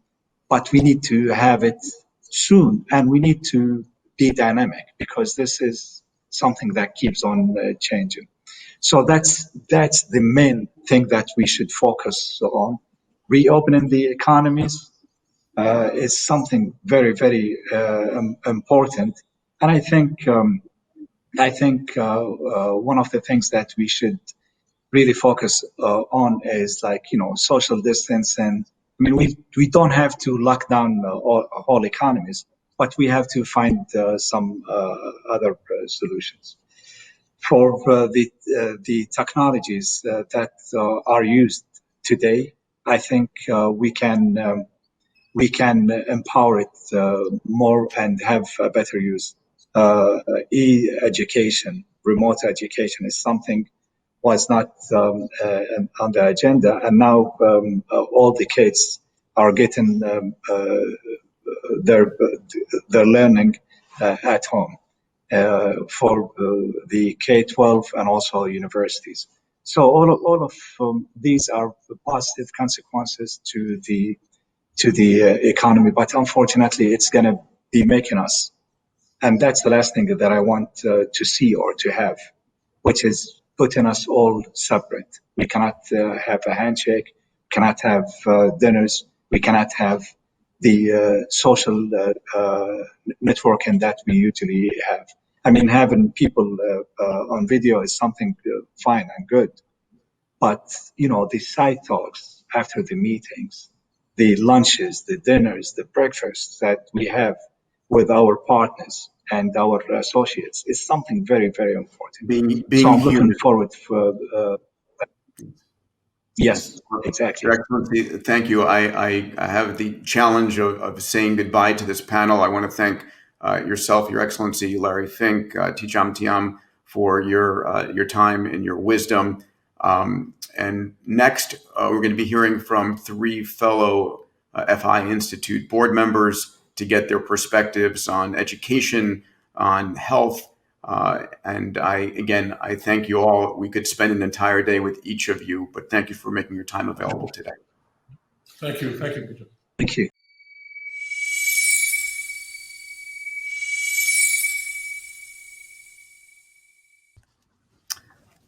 but we need to have it soon, and we need to be dynamic because this is something that keeps on changing. So that's the main thing that we should focus on. Reopening the economies is something very, very important, and I think one of the things that we should really focus on is social distance. And I mean, we don't have to lock down whole economies, but we have to find some other solutions. For the technologies that are used today, I think we can empower it more and have a better use. E-education, remote education is something was not on the agenda, and now all the kids are getting their learning at home for the K-12 and also universities. So all of these are positive consequences to the economy. But unfortunately, it's going to be making us, and that's the last thing that I want to see or to have, which is putting us all separate. We cannot have a handshake, cannot have dinners, we cannot have the social networking that we usually have. I mean, having people on video is something fine and good, but the side talks after the meetings, the lunches, the dinners, the breakfasts that we have with our partners and our associates is something very, very important. Being So I'm human. looking forward for. Yes, exactly. Your Excellency, thank you. I have the challenge of saying goodbye to this panel. I want to thank yourself, Your Excellency, Larry Fink, Thiam, for your time and your wisdom. And next, we're going to be hearing from 3 fellow FI Institute board members to get their perspectives on education, on health. And I thank you all. We could spend an entire day with each of you, but thank you for making your time available today. Thank you, Peter. Thank you.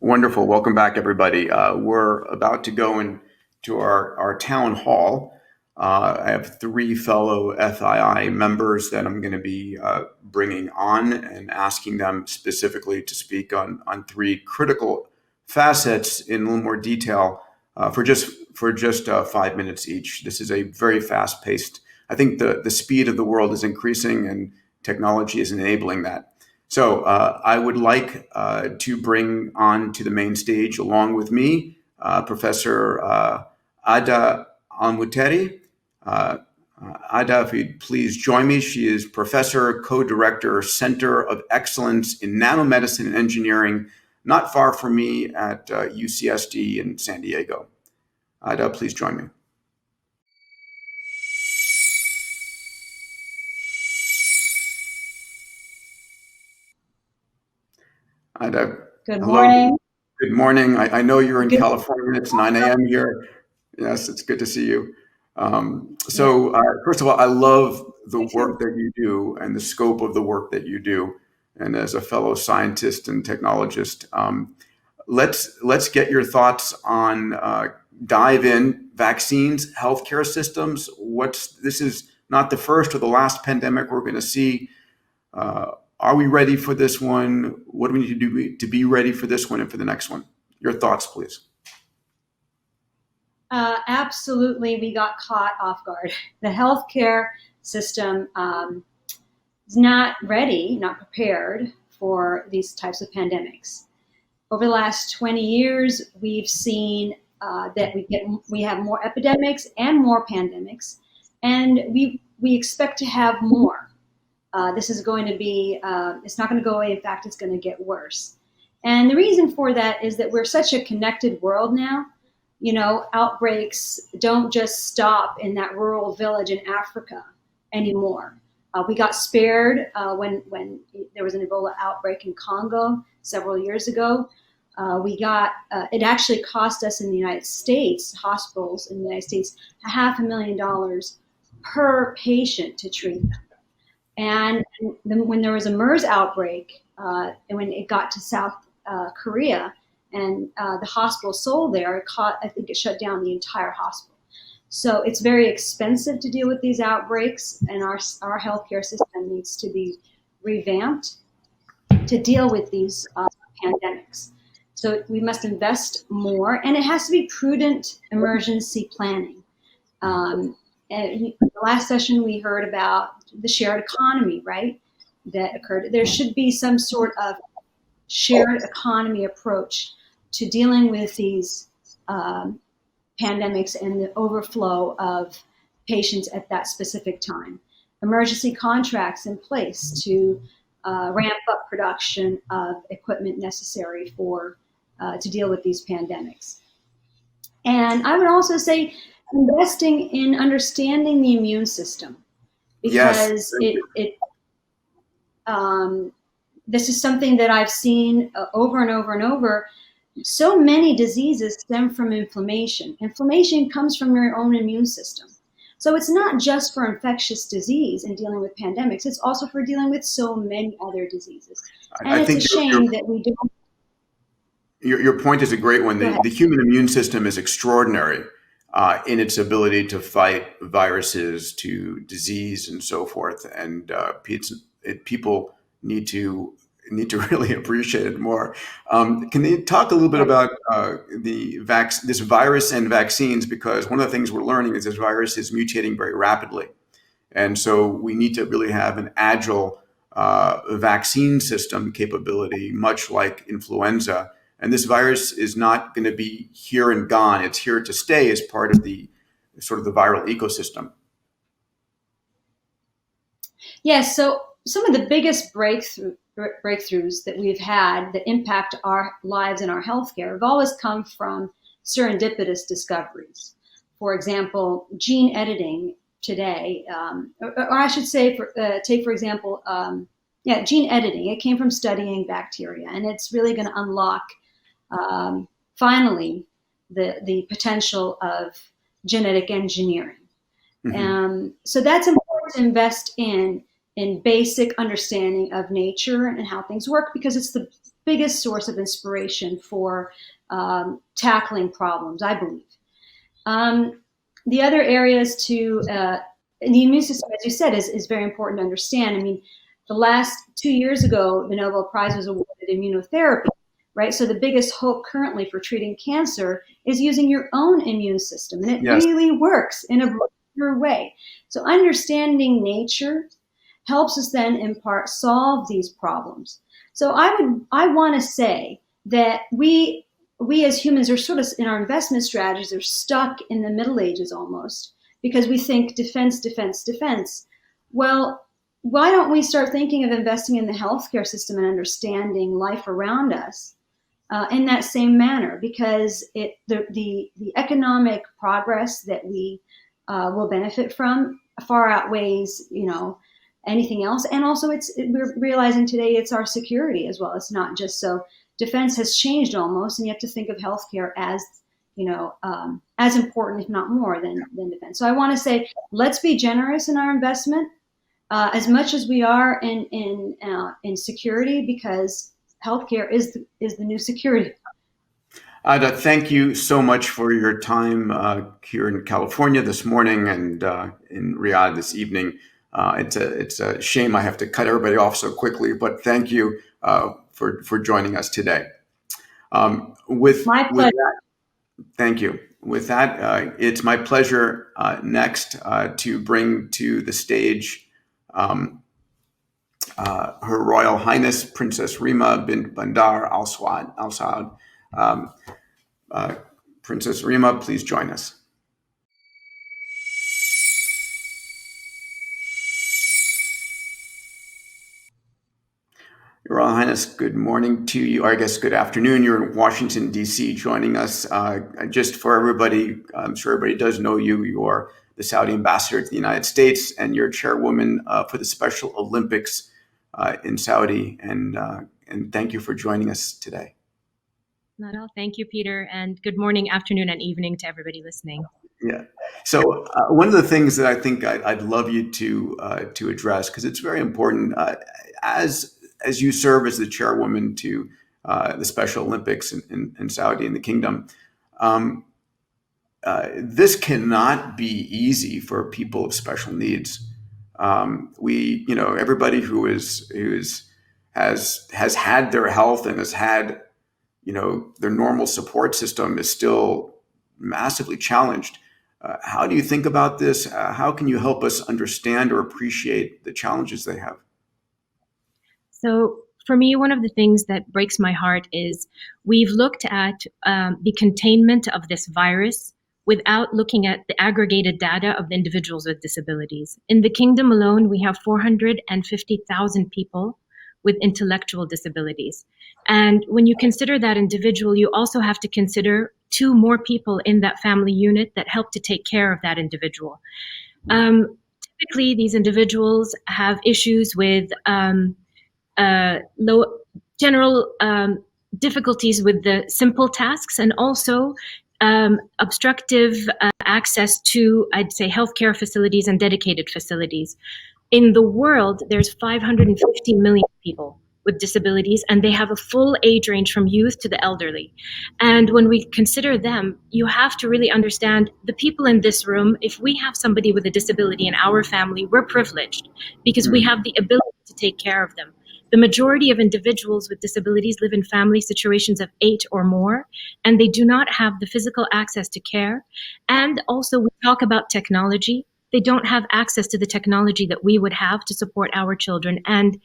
Wonderful. Welcome back, everybody. We're about to go into our town hall. I have 3 fellow FII members that I'm going to be bringing on and asking them specifically to speak on 3 critical facets in a little more detail for just 5 minutes each. This is a very fast-paced. I think the speed of the world is increasing and technology is enabling that. So I would like to bring on to the main stage along with me Professor Adah Almutairi. Adah, if you'd please join me. She is Professor, Co-Director, Center of Excellence in Nanomedicine and Engineering, not far from me at UCSD in San Diego. Adah, please join me. Adah, good morning. Hello. Good morning. I know you're in California. It's 9 a.m. here. Yes, it's good to see you. First of all, I love the work that you do and the scope of the work that you do. And as a fellow scientist and technologist, let's get your thoughts on dive in vaccines, healthcare systems. This is not the first or the last pandemic we're going to see. Are we ready for this one? What do we need to do to be ready for this one and for the next one? Your thoughts, please. Absolutely, we got caught off guard. The healthcare system is not ready, not prepared for these types of pandemics. Over the last 20 years, we've seen that we have more epidemics and more pandemics, and we expect to have more. This is going to be, it's not going to go away. In fact, it's going to get worse. And the reason for that is that we're such a connected world now. Outbreaks don't just stop in that rural village in Africa anymore. We got spared when there was an Ebola outbreak in Congo several years ago. It actually cost us in the United States, hospitals in the United States, $500,000 per patient to treat them. And then when there was a MERS outbreak, and when it got to South Korea, and the hospital sold there, I think it shut down the entire hospital. So it's very expensive to deal with these outbreaks, and our healthcare system needs to be revamped to deal with these pandemics. So we must invest more, and it has to be prudent emergency planning. And the last session we heard about the shared economy, right, that occurred. There should be some sort of shared economy approach to dealing with these pandemics and the overflow of patients at that specific time. Emergency contracts in place to ramp up production of equipment necessary to deal with these pandemics. And I would also say investing in understanding the immune system, because this is something that I've seen over and over and over, so many diseases stem from inflammation. Inflammation comes from your own immune system. So it's not just for infectious disease and dealing with pandemics, it's also for dealing with so many other diseases. And it's a shame that we don't. Your point is a great one. The human immune system is extraordinary in its ability to fight viruses, to disease, and so forth. And people need to really appreciate it more. Can they talk a little bit about this virus and vaccines? Because one of the things we're learning is this virus is mutating very rapidly. And so we need to really have an agile vaccine system capability, much like influenza. And this virus is not going to be here and gone. It's here to stay as part of the sort of the viral ecosystem. Yes, so some of the biggest breakthroughs that we've had that impact our lives and our healthcare have always come from serendipitous discoveries. For example, gene editing today, or I should say, take for example, gene editing. It came from studying bacteria, and it's really going to unlock finally the potential of genetic engineering. Mm-hmm. So that's important to invest in basic understanding of nature and how things work, because it's the biggest source of inspiration for tackling problems, I believe. The other areas the immune system, as you said, is very important to understand. I mean, the last 2 years ago, the Nobel Prize was awarded immunotherapy, right? So the biggest hope currently for treating cancer is using your own immune system, and it really works in a broader way. So understanding nature helps us then in part solve these problems. So I want to say that we as humans are sort of, in our investment strategies, are stuck in the Middle Ages almost, because we think defense, defense, defense. Well, why don't we start thinking of investing in the healthcare system and understanding life around us in that same manner? Because the economic progress that we will benefit from far outweighs, anything else. And also we're realizing today it's our security as well. It's not just so. Defense has changed almost, and you have to think of healthcare as, as important, if not more, than defense. So I want to say, let's be generous in our investment as much as we are in security, because healthcare is the new security. Adah, thank you so much for your time here in California this morning and in Riyadh this evening. It's a shame I have to cut everybody off so quickly, but thank you for joining us today. My pleasure. Thank you. With that, it's my pleasure next to bring to the stage Her Royal Highness Princess Reema Bint Bandar Al Saud. Princess Reema, please join us. Your Royal Highness, good morning to you. Or I guess good afternoon. You're in Washington, D.C. joining us. Just for everybody, I'm sure everybody does know you. You are the Saudi ambassador to the United States, and you're chairwoman for the Special Olympics in Saudi. And thank you for joining us today. Not all. Thank you, Peter. And good morning, afternoon, and evening to everybody listening. Yeah. So one of the things that I think I'd love you to address, because it's very important, as you serve as the chairwoman to the Special Olympics in Saudi and the Kingdom, this cannot be easy for people of special needs. Everybody who has had their health and has had, their normal support system is still massively challenged. How do you think about this? How can you help us understand or appreciate the challenges they have? So for me, one of the things that breaks my heart is we've looked at the containment of this virus without looking at the aggregated data of the individuals with disabilities. In the Kingdom alone, we have 450,000 people with intellectual disabilities. And when you consider that individual, you also have to consider 2 more people in that family unit that help to take care of that individual. Typically, these individuals have issues with low general difficulties with the simple tasks, and also obstructive access to, I'd say, healthcare facilities and dedicated facilities. In the world, there's 550 million people with disabilities, and they have a full age range from youth to the elderly. And when we consider them, you have to really understand the people in this room. If we have somebody with a disability in our family, we're privileged because we have the ability to take care of them. The majority of individuals with disabilities live in family situations of 8 or more, and they do not have the physical access to care. And also, we talk about technology. They don't have access to the technology that we would have to support our children. And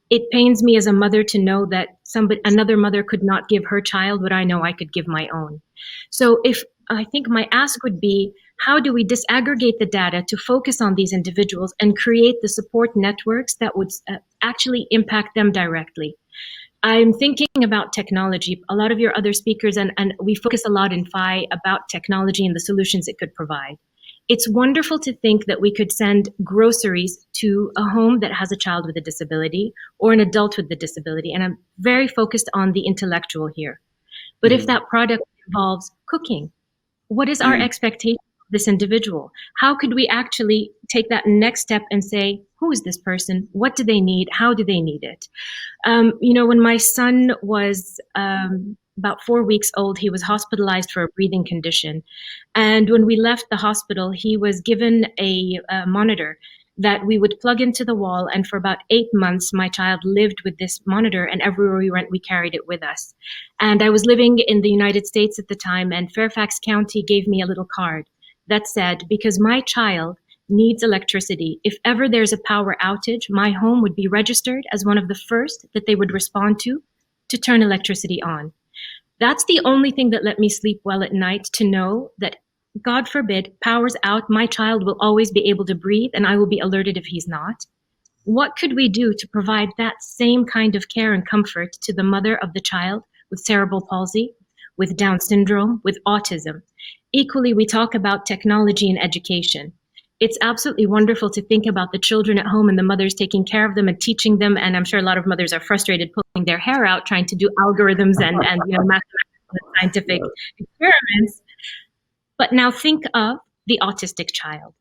it pains me as a mother to know that another mother could not give her child what I know I could give my own. So I think my ask would be, how do we disaggregate the data to focus on these individuals and create the support networks that would actually impact them directly? I'm thinking about technology. A lot of your other speakers, and we focus a lot in FI about technology and the solutions it could provide. It's wonderful to think that we could send groceries to a home that has a child with a disability or an adult with a disability. And I'm very focused on the intellectual here. But if that product involves cooking, what is our expectation of this individual? How could we actually take that next step and say, who is this person? What do they need? How do they need it? When my son was about 4 weeks old, he was hospitalized for a breathing condition. And when we left the hospital, he was given a monitor that we would plug into the wall. And for about 8 months, my child lived with this monitor, and everywhere we went, we carried it with us. And I was living in the United States at the time, and Fairfax County gave me a little card that said, because my child needs electricity, if ever there's a power outage, my home would be registered as one of the first that they would respond to turn electricity on. That's the only thing that let me sleep well at night, to know that, God forbid, power's out, my child will always be able to breathe, and I will be alerted if he's not. What could we do to provide that same kind of care and comfort to the mother of the child with cerebral palsy, with Down syndrome, with autism? Equally, we talk about technology and education. It's absolutely wonderful to think about the children at home and the mothers taking care of them and teaching them. And I'm sure a lot of mothers are frustrated pulling their hair out trying to do algorithms and mathematical and scientific experiments. But now think of the autistic child.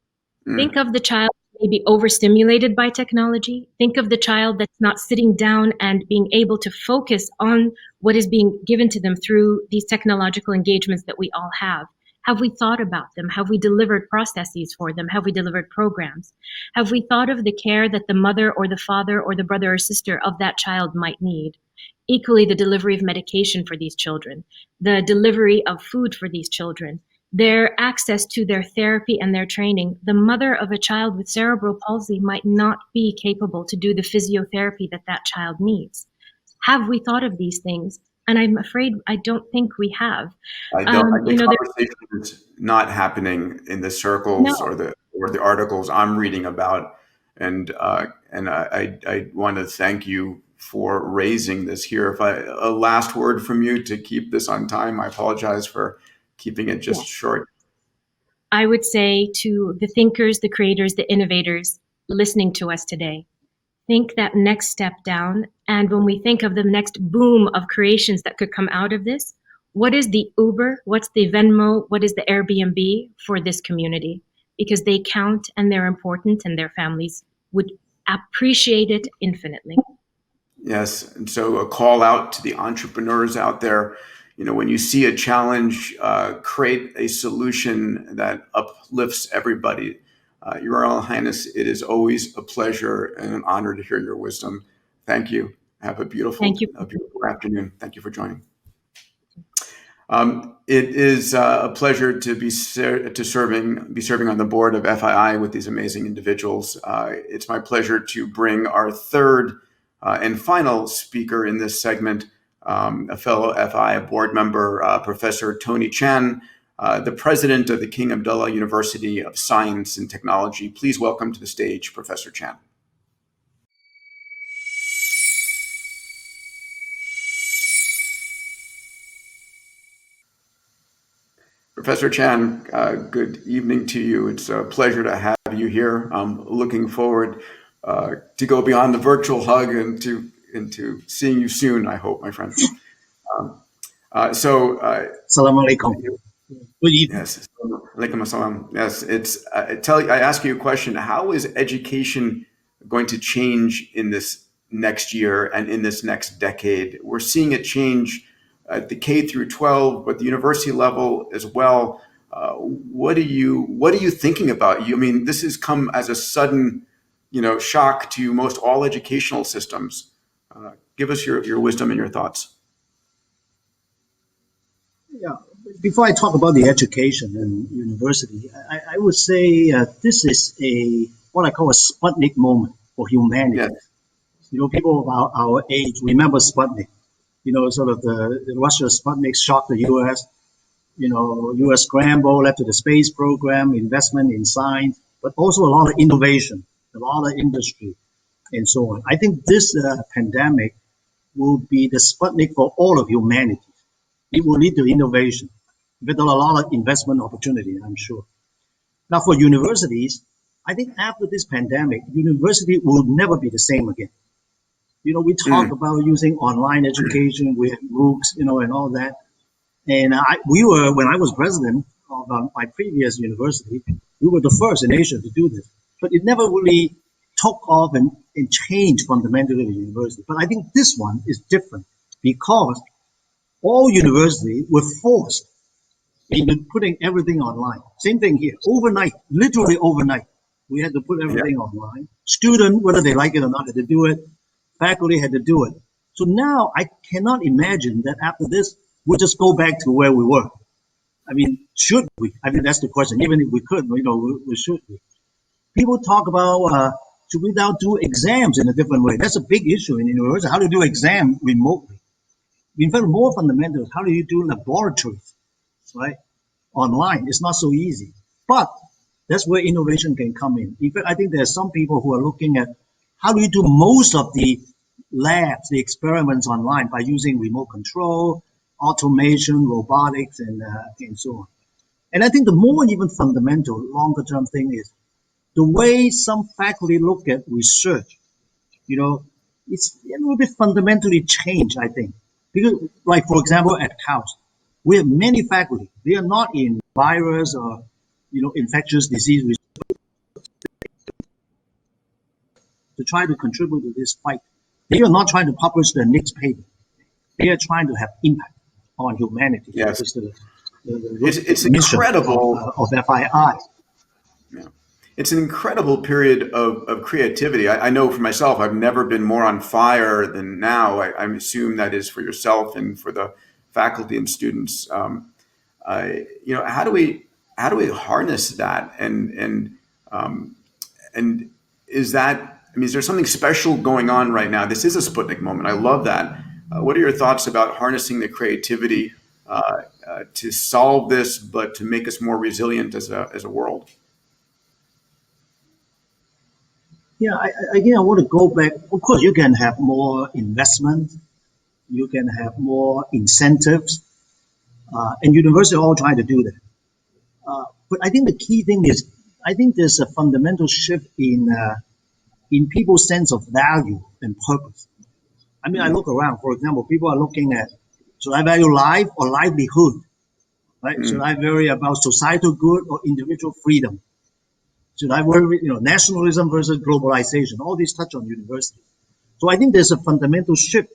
Think of the child maybe overstimulated by technology. Think of the child that's not sitting down and being able to focus on what is being given to them through these technological engagements that we all have. Have we thought about them? Have we delivered processes for them? Have we delivered programs? Have we thought of the care that the mother or the father or the brother or sister of that child might need? Equally, the delivery of medication for these children, the delivery of food for these children, their access to their therapy and their training. The mother of a child with cerebral palsy might not be capable to do the physiotherapy that that child needs. Have we thought of these things? And I'm afraid I don't think we have. I think conversation is not happening in the circles or the articles I'm reading about. And I want to thank you for raising this here. If a last word from you to keep this on time, I apologize for keeping it just short. I would say to the thinkers, the creators, the innovators listening to us today, think that next step down. And when we think of the next boom of creations that could come out of this, what is the Uber? What's the Venmo? What is the Airbnb for this community? Because they count and they're important, and their families would appreciate it infinitely. Yes. And so a call out to the entrepreneurs out there. When you see a challenge, create a solution that uplifts everybody. Your Royal Highness, it is always a pleasure and an honor to hear your wisdom. Thank you. Have a beautiful afternoon. Thank you for joining. It is a pleasure to be serving on the board of FII with these amazing individuals. It's my pleasure to bring our third and final speaker in this segment, a fellow FI board member, Professor Tony Chan, the president of the King Abdullah University of Science and Technology. Please welcome to the stage, Professor Chan. Professor Chan, good evening to you. It's a pleasure to have you here. I'm looking forward to go beyond the virtual hug and to seeing you soon, I hope, my friend. Assalamu alaikum. Good evening. Yes. Alaikum assalam. Yes. I ask you a question. How is education going to change in this next year and in this next decade? We're seeing it change at the K through 12, but the university level as well. What are you thinking about? I mean, this has come as a sudden, shock to most all educational systems. Give us your wisdom and your thoughts. Yeah. Before I talk about the education and university, I would say this is what I call a Sputnik moment for humanity. Yes. People of our age remember Sputnik. Sort of the Russia Sputnik shocked the U.S. U.S. scramble led to the space program, investment in science, but also a lot of innovation, a lot of industry, and so on. I think this pandemic will be the Sputnik for all of humanity. It will lead to innovation, with a lot of investment opportunity, I'm sure. Now, for universities, I think after this pandemic, university will never be the same again. We talk about using online education, we have MOOCs, and all that. And when I was president of my previous university, we were the first in Asia to do this. But it never really took off and changed fundamentally the university. But I think this one is different because all universities were forced into putting everything online. Same thing here. Overnight, literally overnight, we had to put everything online. Students, whether they like it or not, had to do it. Faculty had to do it. So now I cannot imagine that after this, we'll just go back to where we were. I mean, should we? I mean, that's the question. Even if we could, we should. People talk about, should we now do exams in a different way? That's a big issue in university. How to do exam remotely? In fact, more fundamental, how do you do laboratories, right? Online, it's not so easy. But that's where innovation can come in. In fact, I think there are some people who are looking at how do you do most of the labs, the experiments online by using remote control, automation, robotics, and so on. And I think the more even fundamental, longer term thing is the way some faculty look at research. It's a little bit fundamentally changed, I think. Because, like, for example, at House, we have many faculty. They are not in virus or, infectious disease research to try to contribute to this fight. They are not trying to publish the next paper. They are trying to have impact on humanity. Yes. It's incredible of FII. Yeah. It's an incredible period of creativity. I know for myself, I've never been more on fire than now. I assume that is for yourself and for the faculty and students. How do we harness that? And is that, is there something special going on right now? This is a Sputnik moment. I love that. What are your thoughts about harnessing the creativity to solve this, but to make us more resilient as a world? Yeah, I want to go back. Of course, you can have more investment, you can have more incentives, and universities are all trying to do that. But I think the key thing is, I think there's a fundamental shift in people's sense of value and purpose. I mean, I look around, for example, people are looking at, should I value life or livelihood? Right? Should I worry about societal good or individual freedom? Should I worry, nationalism versus globalization? All these touch on university. So I think there's a fundamental shift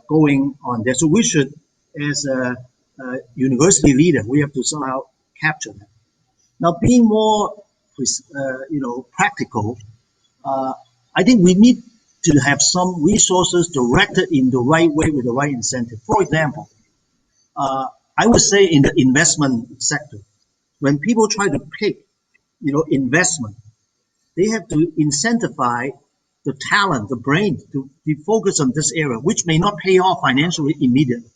going on there. So we should, as a university leader, we have to somehow capture that. Now, being more, practical, I think we need to have some resources directed in the right way with the right incentive. For example, I would say in the investment sector, when people try to pick, investment, they have to incentivize the talent, the brain to be focused on this area, which may not pay off financially immediately,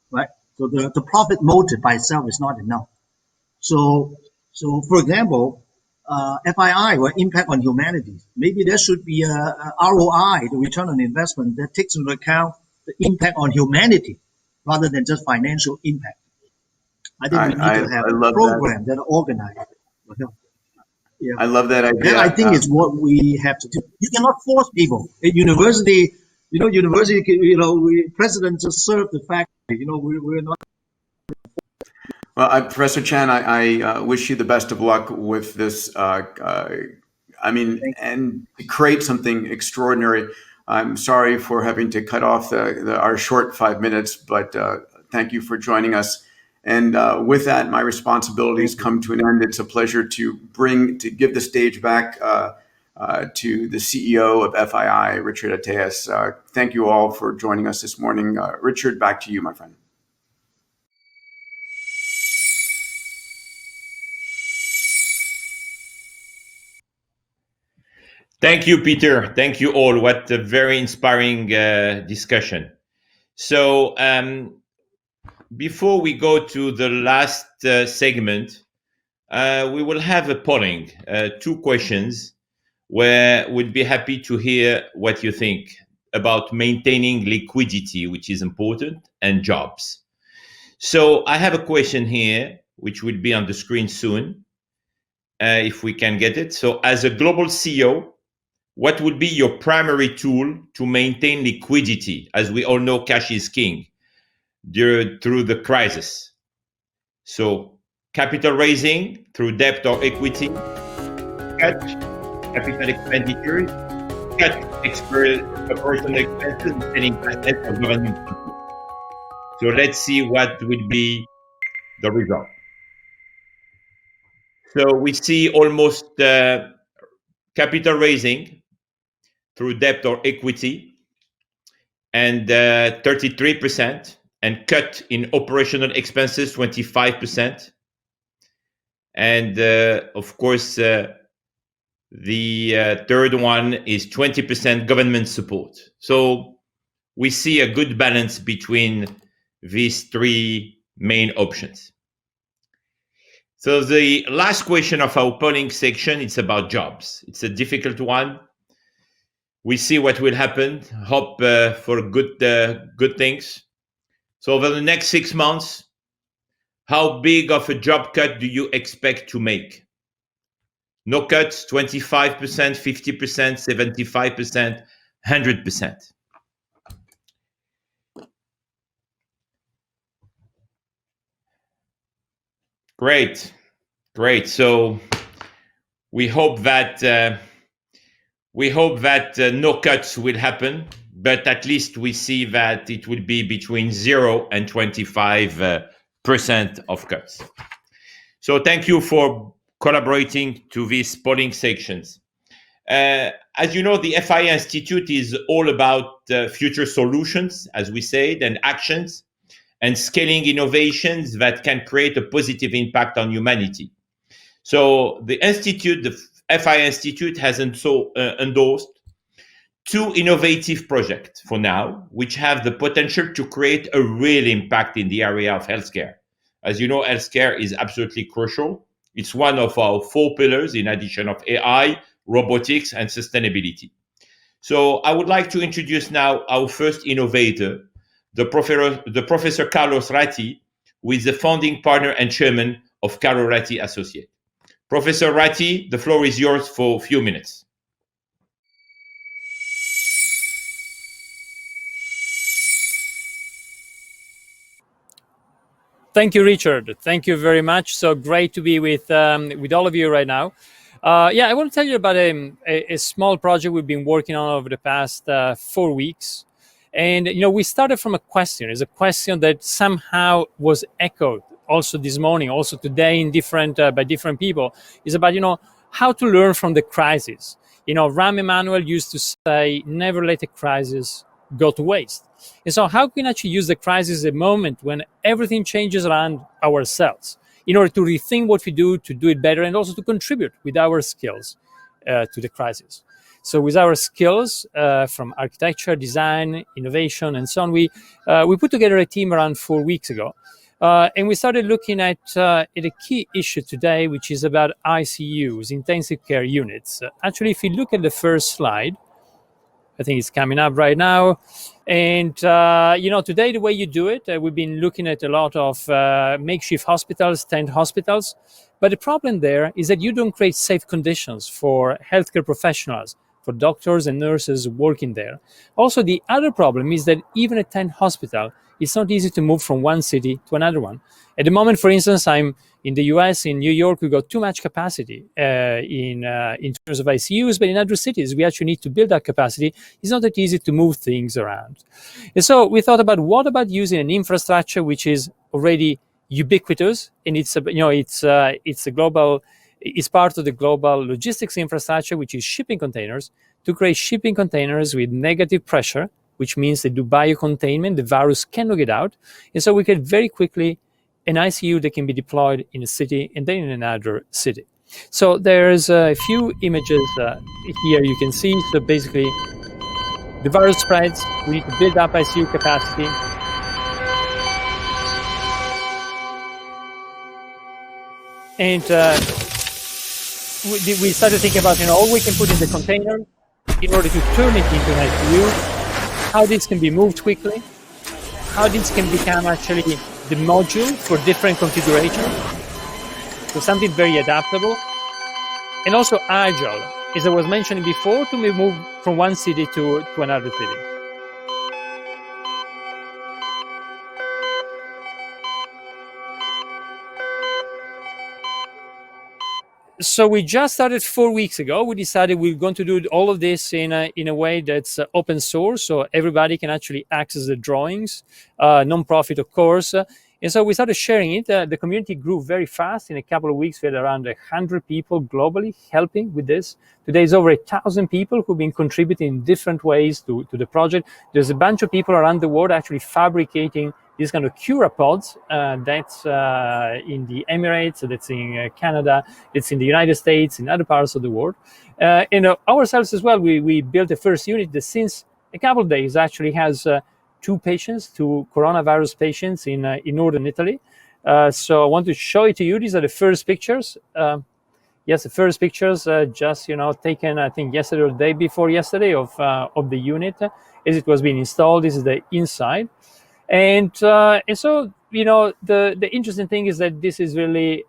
right? So the profit motive by itself is not enough. So for example, FII or impact on humanities, maybe there should be a ROI, the return on investment, that takes into account the impact on humanity rather than just financial impact. I think we need to have a program that are organized. Yeah. I love that idea. That I think is what we have to do. You cannot force people. At university, university, president just served the fact, we're not. Well, Professor Chan, I wish you the best of luck with this. And to create something extraordinary. I'm sorry for having to cut off our short 5 minutes, but thank you for joining us. And with that, my responsibilities come to an end. It's a pleasure to give the stage back to the CEO of FII, Richard Attias. Thank you all for joining us this morning. Richard, back to you, my friend. Thank you, Peter. Thank you all. What a very inspiring discussion. So before we go to the last segment, we will have a polling, 2 questions, where we'd be happy to hear what you think about maintaining liquidity, which is important, and jobs. So I have a question here, which will be on the screen soon, if we can get it. So as a global CEO, what would be your primary tool to maintain liquidity? As we all know, cash is king through the crisis. So capital raising through debt or equity, cut capital expenditures, cut operational expenses, and selling assets of government support. So let's see what will be the result. So we see almost capital raising through debt or equity, and 33%, and cut in operational expenses, 25%. And of course, the third one is 20% government support. So we see a good balance between these 3 main options. So the last question of our polling section, it's about jobs. It's a difficult one. We see what will happen. Hope for good things. So over the next 6 months, how big of a job cut do you expect to make? No cuts, 25%, 50%, 75%, 100%. Great. So we hope that no cuts will happen, but at least we see that it will be between 0 and 25% of cuts. So thank you for collaborating to these polling sections. As you know, the FII Institute is all about future solutions, as we said, and actions, and scaling innovations that can create a positive impact on humanity. So the FII Institute has endorsed 2 innovative projects for now, which have the potential to create a real impact in the area of healthcare. As you know, healthcare is absolutely crucial. It's one of our 4 pillars, in addition of AI, robotics, and sustainability. So I would like to introduce now our first innovator, the Professor Carlo Ratti, who is the founding partner and chairman of Carlo Ratti Associates. Professor Ratti, the floor is yours for a few minutes. Thank you, Richard. Thank you very much. So great to be with all of you right now. I want to tell you about a small project we've been working on over the past 4 weeks. And, we started from a question. It's a question that somehow was echoed also this morning, also today in by different people. It's about, how to learn from the crisis. Rahm Emanuel used to say, never let a crisis go to waste. And so how can we actually use the crisis as a moment when everything changes around ourselves in order to rethink what we do, to do it better, and also to contribute with our skills to the crisis. So with our skills from architecture, design, innovation, and so on, we put together a team around 4 weeks ago. And we started looking at a key issue today, which is about ICUs, intensive care units. Actually, if you look at the first slide, I think it's coming up right now. And, today the way you do it, we've been looking at a lot of makeshift hospitals, tent hospitals. But the problem there is that you don't create safe conditions for healthcare professionals for doctors and nurses working there. Also, the other problem is that even at 10 hospital, it's not easy to move from one city to another one. At the moment, for instance, I'm in the US, in New York, we got too much capacity in terms of ICUs, but in other cities, we actually need to build that capacity. It's not that easy to move things around. And so we thought about what about using an infrastructure which is already ubiquitous, and it's a global, it's part of the global logistics infrastructure, which is shipping containers, to create shipping containers with negative pressure, which means they do biocontainment, the virus cannot get out. And so we get very quickly an ICU that can be deployed in a city and then in another city. So there's a few images here you can see. So basically, the virus spreads, we need to build up ICU capacity. And we started thinking about, all we can put in the container in order to turn it into an ICU, how this can be moved quickly, how this can become actually the module for different configurations. So something very adaptable and also agile, as I was mentioning before, to move from one city to another city. So we just started 4 weeks ago. We decided we're going to do all of this in a way that's open source, so everybody can actually access the drawings, non-profit, of course. And so we started sharing it. The community grew very fast. In a couple of weeks, we had around 100 people globally helping with this. Today is over 1,000 people who've been contributing in different ways to the project. There's a bunch of people around the world actually fabricating these kind of curapods. That's in the Emirates, that's in Canada, it's in the United States, in other parts of the world. And ourselves as well, we built a first unit that since a couple of days actually has two coronavirus patients in northern Italy. So I want to show it to you. These are the first pictures. Yes, the first pictures just taken, I think, yesterday or the day before yesterday of the unit as it was being installed. This is the inside. And so, the interesting thing is that this is really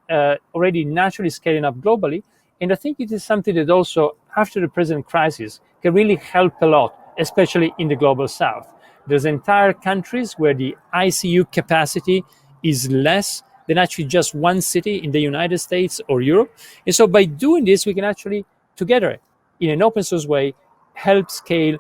already naturally scaling up globally. And I think it is something that also, after the present crisis, can really help a lot, especially in the global south. There's entire countries where the ICU capacity is less than actually just one city in the United States or Europe. And so by doing this, we can actually, together, in an open source way, help scale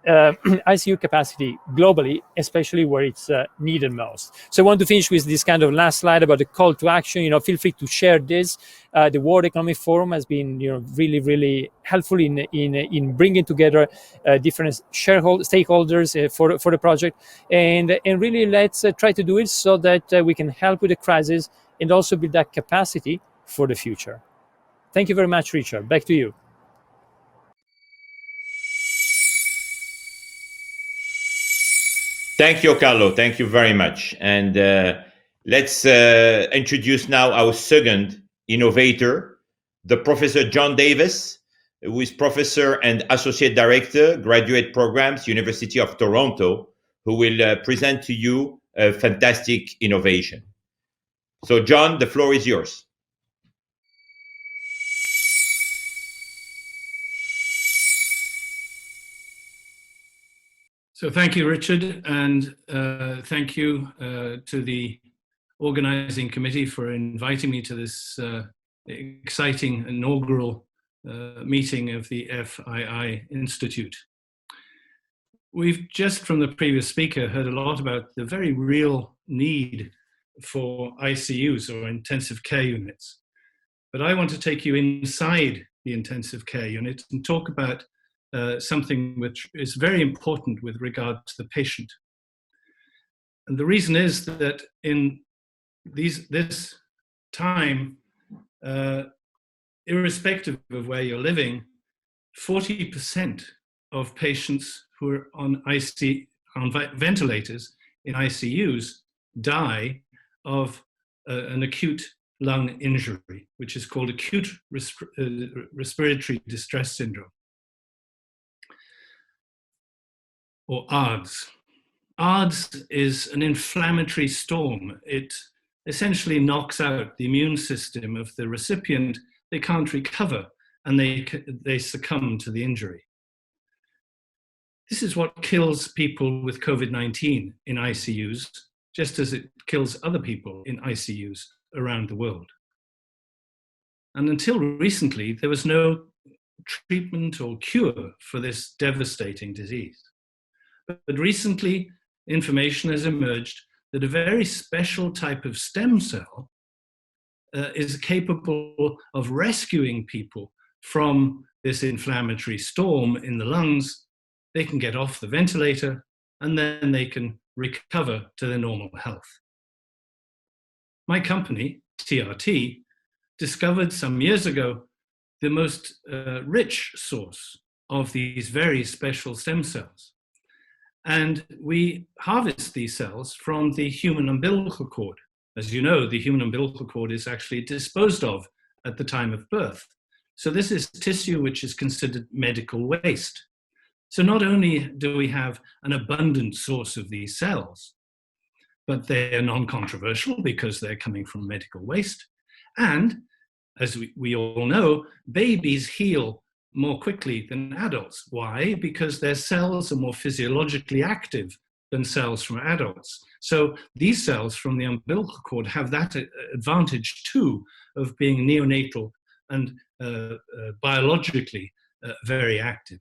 ICU capacity globally, especially where it's needed most. So I want to finish with this kind of last slide about the call to action. Feel free to share this. The World Economic Forum has been, really, really helpful in bringing together different stakeholders for the project, and really let's try to do it so that we can help with the crisis and also build that capacity for the future. Thank you very much, Richard. Back to you. Thank you, Carlo. Thank you very much. And let's introduce now our second innovator, the Professor John Davies, who is Professor and Associate Director, Graduate Programs, University of Toronto, who will present to you a fantastic innovation. So, John, the floor is yours. So thank you, Richard, and thank you to the organizing committee for inviting me to this exciting inaugural meeting of the FII Institute. We've just from the previous speaker heard a lot about the very real need for ICUs, or intensive care units. But I want to take you inside the intensive care unit and talk about something which is very important with regard to the patient. And the reason is that in this time, irrespective of where you're living, 40% of patients who are on ventilators in ICUs die of an acute lung injury, which is called acute respiratory distress syndrome, or ARDS. ARDS is an inflammatory storm. It essentially knocks out the immune system of the recipient. They can't recover, and they succumb to the injury. This is what kills people with COVID-19 in ICUs, just as it kills other people in ICUs around the world. And until recently, there was no treatment or cure for this devastating disease. But recently, information has emerged that a very special type of stem cell is capable of rescuing people from this inflammatory storm in the lungs. They can get off the ventilator and then they can recover to their normal health. My company, TRT, discovered some years ago the most rich source of these very special stem cells. And we harvest these cells from the human umbilical cord. As you know, the human umbilical cord is actually disposed of at the time of birth. So this is tissue which is considered medical waste. So not only do we have an abundant source of these cells, but they are non-controversial because they're coming from medical waste. And as we all know, babies heal more quickly than adults. Why? Because their cells are more physiologically active than cells from adults. So these cells from the umbilical cord have that advantage too of being neonatal and biologically very active.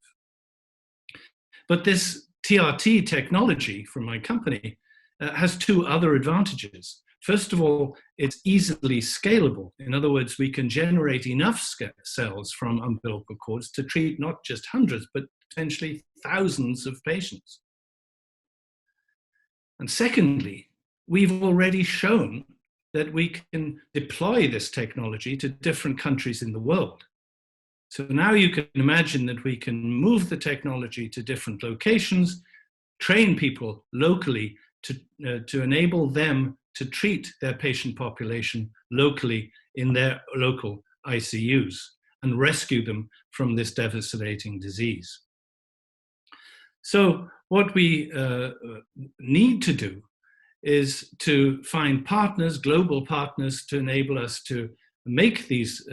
But this TRT technology from my company has two other advantages. First of all, it's easily scalable. In other words, we can generate enough cells from umbilical cords to treat not just hundreds, but potentially thousands of patients. And secondly, we've already shown that we can deploy this technology to different countries in the world. So now you can imagine that we can move the technology to different locations, train people locally to enable them to treat their patient population locally in their local ICUs and rescue them from this devastating disease. So what we need to do is to find partners, global partners, to enable us to make these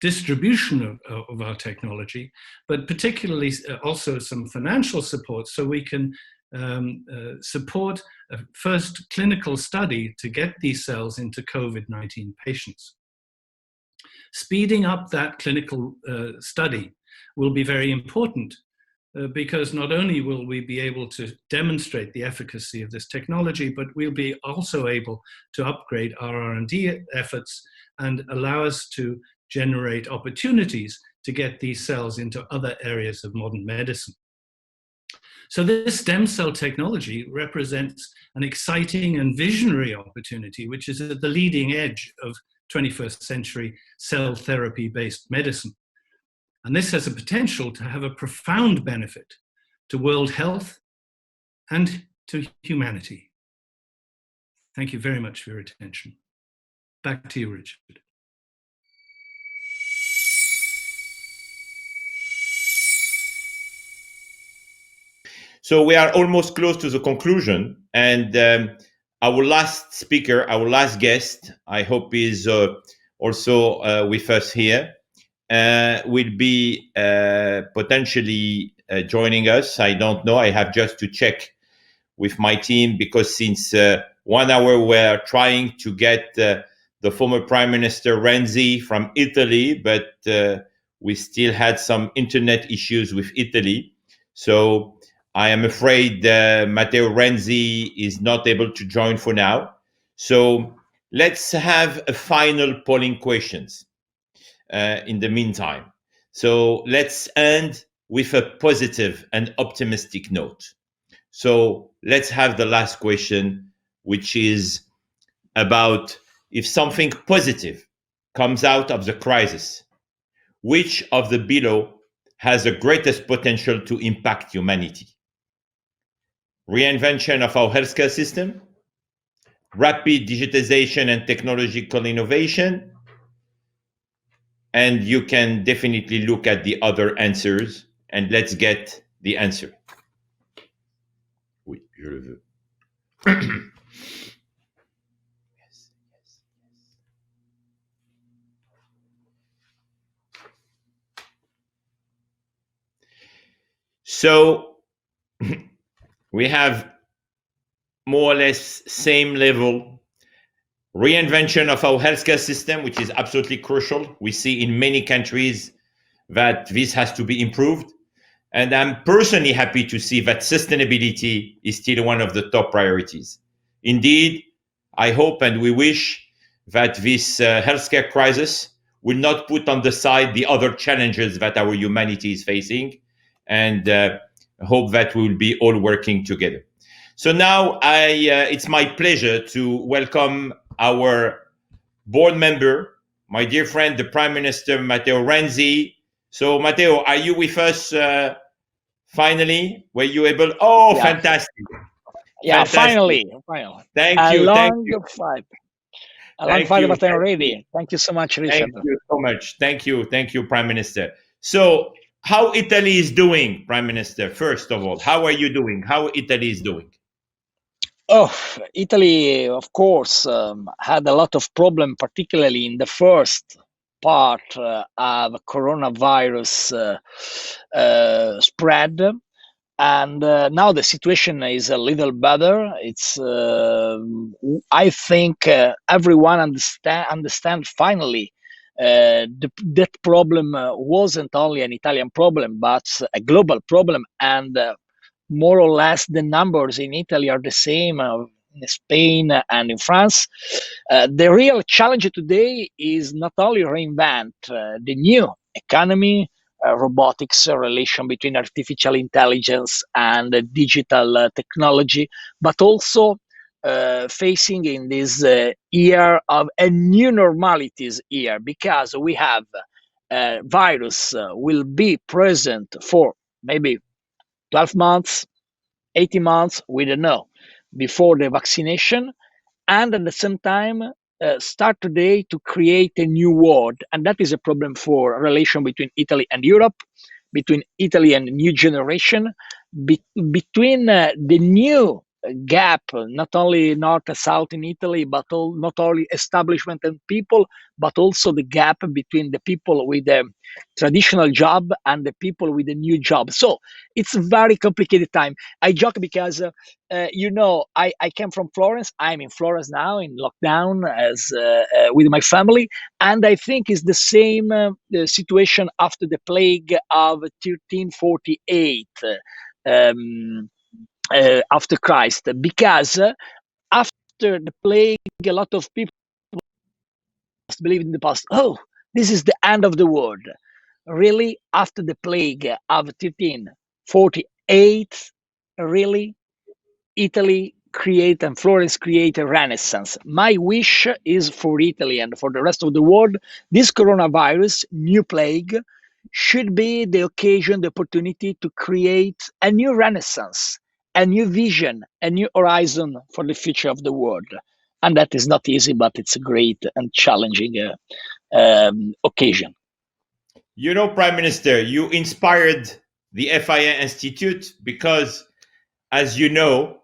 distribution of our technology, but particularly also some financial support so we can support a first clinical study to get these cells into COVID-19 patients. Speeding up that clinical study will be very important because not only will we be able to demonstrate the efficacy of this technology, but we'll be also able to upgrade our R&D efforts and allow us to generate opportunities to get these cells into other areas of modern medicine. So this stem cell technology represents an exciting and visionary opportunity, which is at the leading edge of 21st century cell therapy-based medicine. And this has a potential to have a profound benefit to world health and to humanity. Thank you very much for your attention. Back to you, Richard. So we are almost close to the conclusion, and our last speaker, our last guest, I hope is also with us here, will be potentially joining us. I don't know. I have just to check with my team because since 1 hour we're trying to get the former Prime Minister Renzi from Italy, but we still had some internet issues with Italy. So I am afraid Matteo Renzi is not able to join for now. So let's have a final polling questions in the meantime. So let's end with a positive and optimistic note. So let's have the last question, which is about if something positive comes out of the crisis, which of the below has the greatest potential to impact humanity? Reinvention of our healthcare system, rapid digitization and technological innovation, and you can definitely look at the other answers, and let's get the answer. Oui, je le veux. So we have more or less same level reinvention of our healthcare system, which is absolutely crucial. We see in many countries that this has to be improved. And I'm personally happy to see that sustainability is still one of the top priorities. Indeed, I hope and we wish that this healthcare crisis will not put on the side the other challenges that our humanity is facing, and hope that we will be all working together. So now it's my pleasure to welcome our board member, my dear friend, the Prime Minister, Matteo Renzi. So Matteo, are you with us finally? Were you able? Oh, yeah. Fantastic. Yeah, fantastic. Finally. Thank you. A long fight, but I'm ready. Thank you so much, Richard. Thank you so much. Thank you, Prime Minister. So how Italy is doing, Prime Minister, first of all, how are you doing? How Italy is doing? Oh, Italy, of course, had a lot of problem, particularly in the first part of coronavirus spread. And now the situation is a little better. It's, I think, everyone understand finally that problem wasn't only an Italian problem, but a global problem. And more or less the numbers in Italy are the same in Spain and in France. The real challenge today is not only reinvent the new economy, robotics, relation between artificial intelligence and digital technology, but also facing in this year of a new normalities year, because we have virus will be present for maybe 12 months, 18 months, we don't know, before the vaccination, and at the same time start today to create a new world. And that is a problem for relation between Italy and Europe, between Italy and the new generation, between the new gap, not only north and south in Italy, but not only establishment and people, but also the gap between the people with a traditional job and the people with a new job. So it's a very complicated time. I joke because, I came from Florence. I'm in Florence now in lockdown as with my family. And I think it's the same situation after the plague of 1348. After Christ, because after the plague, a lot of people believed in the past, oh, this is the end of the world. Really, after the plague of 1348, really, Italy and Florence create a renaissance. My wish is for Italy and for the rest of the world, this coronavirus, new plague, should be the occasion, the opportunity to create a new renaissance, a new vision, a new horizon for the future of the world. And that is not easy, but it's a great and challenging occasion. You know, Prime Minister, you inspired the FII Institute because, as you know,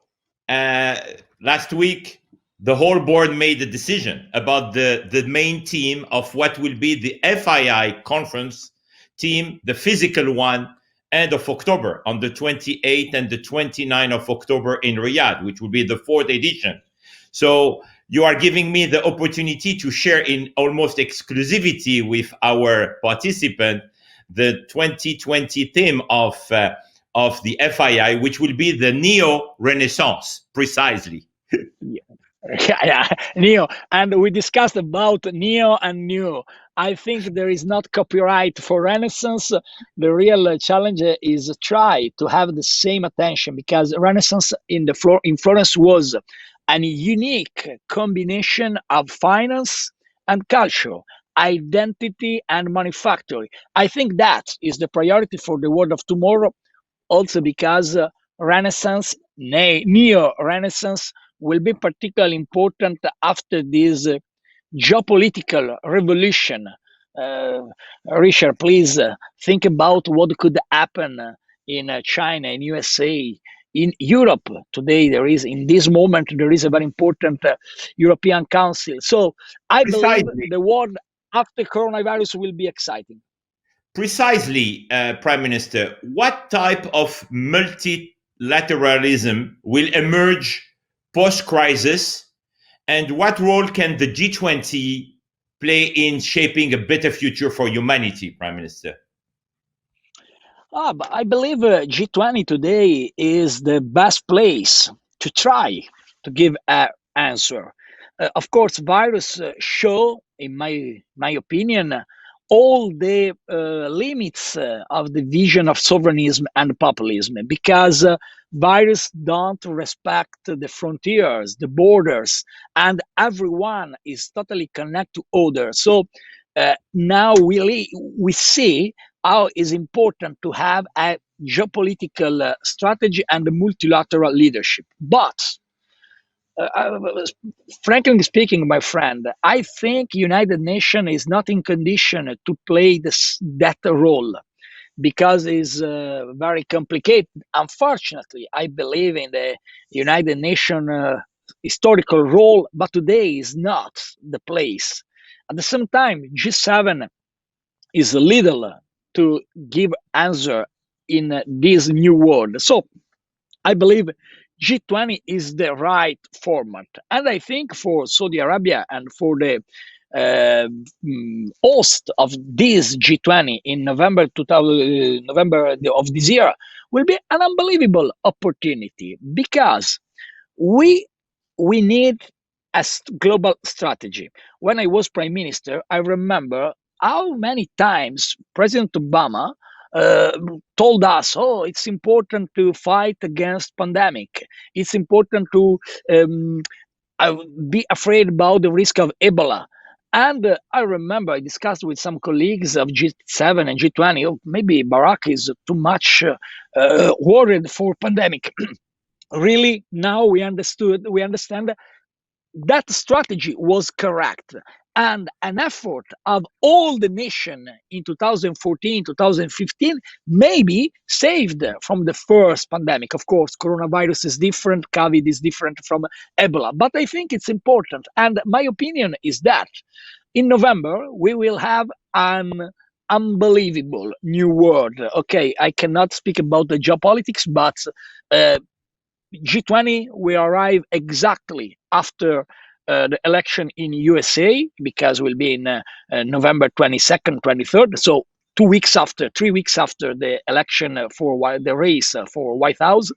last week, the whole board made a decision about the main theme of what will be the FII conference team, the physical one, end of October, on the 28th and the 29th of October in Riyadh, which will be the 4th edition. So you are giving me the opportunity to share in almost exclusivity with our participant the 2020 theme of the FII, which will be the Neo-Renaissance, precisely. Yeah, Neo. And we discussed about Neo and New. I think there is not copyright for Renaissance. The real challenge is try to have the same attention, because Renaissance in Florence was a unique combination of finance and culture, identity and manufacturing. I think that is the priority for the world of tomorrow, also because Renaissance, Neo-Renaissance, will be particularly important after this geopolitical revolution. Richard, please think about what could happen in China, in USA, in Europe. Today, in this moment, there is a very important European Council. So I believe the world after coronavirus will be exciting. precisely, Prime Minister, what type of multilateralism will emerge post-crisis, and what role can the G20 play in shaping a better future for humanity, Prime Minister? But I believe G20 today is the best place to try to give an answer. Of course, virus show, in my opinion, all the limits of the vision of sovereignism and populism, because virus don't respect the frontiers, the borders, and everyone is totally connected to others. So now we see how it is important to have a geopolitical strategy and a multilateral leadership. But frankly speaking, my friend, I think United Nations is not in condition to play that role, because it's very complicated. Unfortunately, I believe in the United Nations historical role, but today is not the place. At the same time, G7 is little to give answer in this new world. So I believe G20 is the right format. And I think for Saudi Arabia and for the host of this G20 in November of this year will be an unbelievable opportunity, because we need a global strategy. When I was prime minister, I remember how many times President Obama told us, oh, it's important to fight against pandemic. It's important to be afraid about the risk of Ebola. And I remember I discussed with some colleagues of G7 and G20, oh, maybe Barack is too much worried for pandemic. Really, now we understand that strategy was correct. And an effort of all the nation in 2014, 2015, maybe saved from the first pandemic. Of course, coronavirus is different, COVID is different from Ebola, but I think it's important. And my opinion is that in November, we will have an unbelievable new world. Okay, I cannot speak about the geopolitics, but G20 will arrive exactly after the election in USA, because it will be in November 22nd, 23rd. So 3 weeks after the election for the race for White House.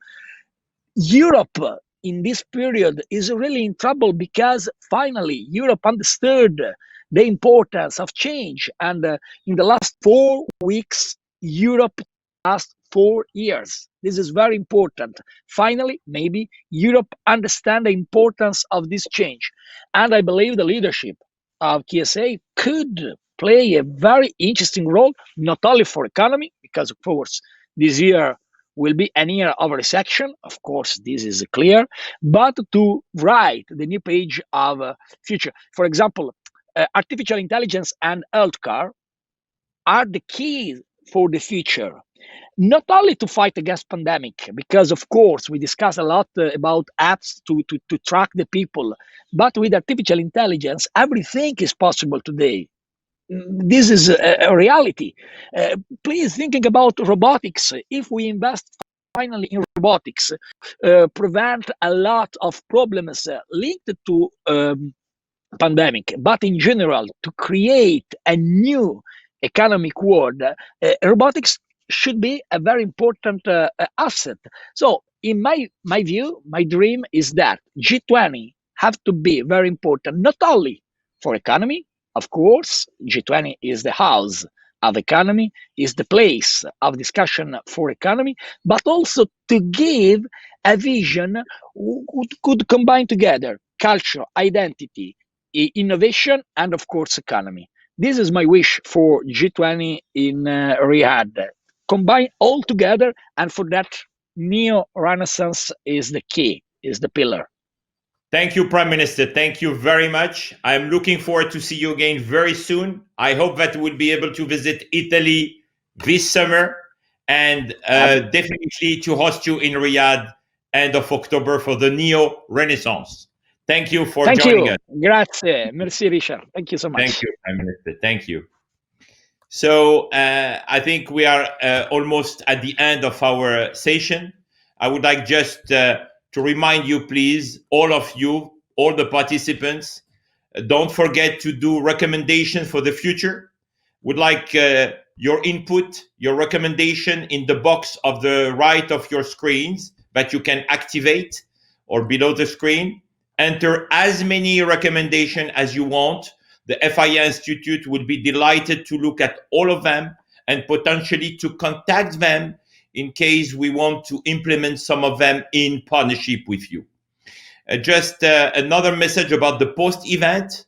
Europe in this period is really in trouble, because finally Europe understood the importance of change. And in the last 4 weeks, Europe last 4 years. This is very important. Finally, maybe Europe understand the importance of this change. And I believe the leadership of TSA could play a very interesting role, not only for economy, because of course this year will be a year of recession. Of course, this is clear, but to write the new page of future. For example, artificial intelligence and healthcare are the keys for the future. Not only to fight against pandemic, because of course we discuss a lot about apps to track the people, but with artificial intelligence, everything is possible today. This is a reality. Please thinking about robotics. If we invest finally in robotics, prevent a lot of problems linked to pandemic, but in general, to create a new economic world, robotics should be a very important asset. So in my view, my dream is that G20 have to be very important, not only for economy. Of course, G20 is the house of economy, is the place of discussion for economy, but also to give a vision who could combine together culture, identity, innovation, and of course, economy. This is my wish for G20 in Riyadh. Combine all together, and for that, neo-Renaissance is the key, is the pillar. Thank you, Prime Minister. Thank you very much. I'm looking forward to see you again very soon. I hope that we'll be able to visit Italy this summer, and definitely to host you in Riyadh end of October for the neo-Renaissance. Thank you for joining us. Grazie. Merci, Richard. Thank you so much. Thank you, Prime Minister. Thank you. So I think we are almost at the end of our session. I would like just to remind you, please, all of you, all the participants, don't forget to do recommendations for the future. Would like your input, your recommendation in the box of the right of your screens that you can activate or below the screen. Enter as many recommendations as you want. The FII Institute would be delighted to look at all of them and potentially to contact them in case we want to implement some of them in partnership with you. Just another message about the post-event.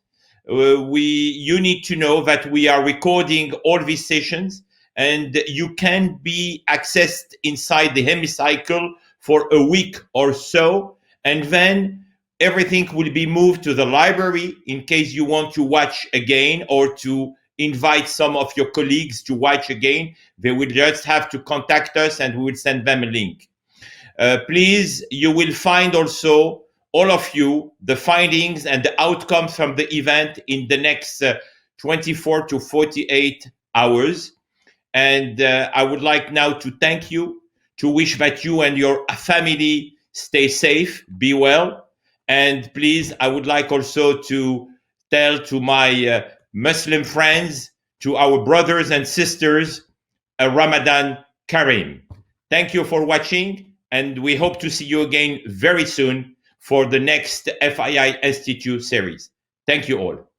You need to know that we are recording all these sessions and you can be accessed inside the hemicycle for a week or so, and then everything will be moved to the library in case you want to watch again or to invite some of your colleagues to watch again. They will just have to contact us and we will send them a link. Please, you will find also, all of you, the findings and the outcomes from the event in the next 24 to 48 hours. And I would like now to thank you, to wish that you and your family stay safe, be well. And please, I would like also to tell to my Muslim friends, to our brothers and sisters, a Ramadan Kareem. Thank you for watching, and we hope to see you again very soon for the next FII Institute series. Thank you all.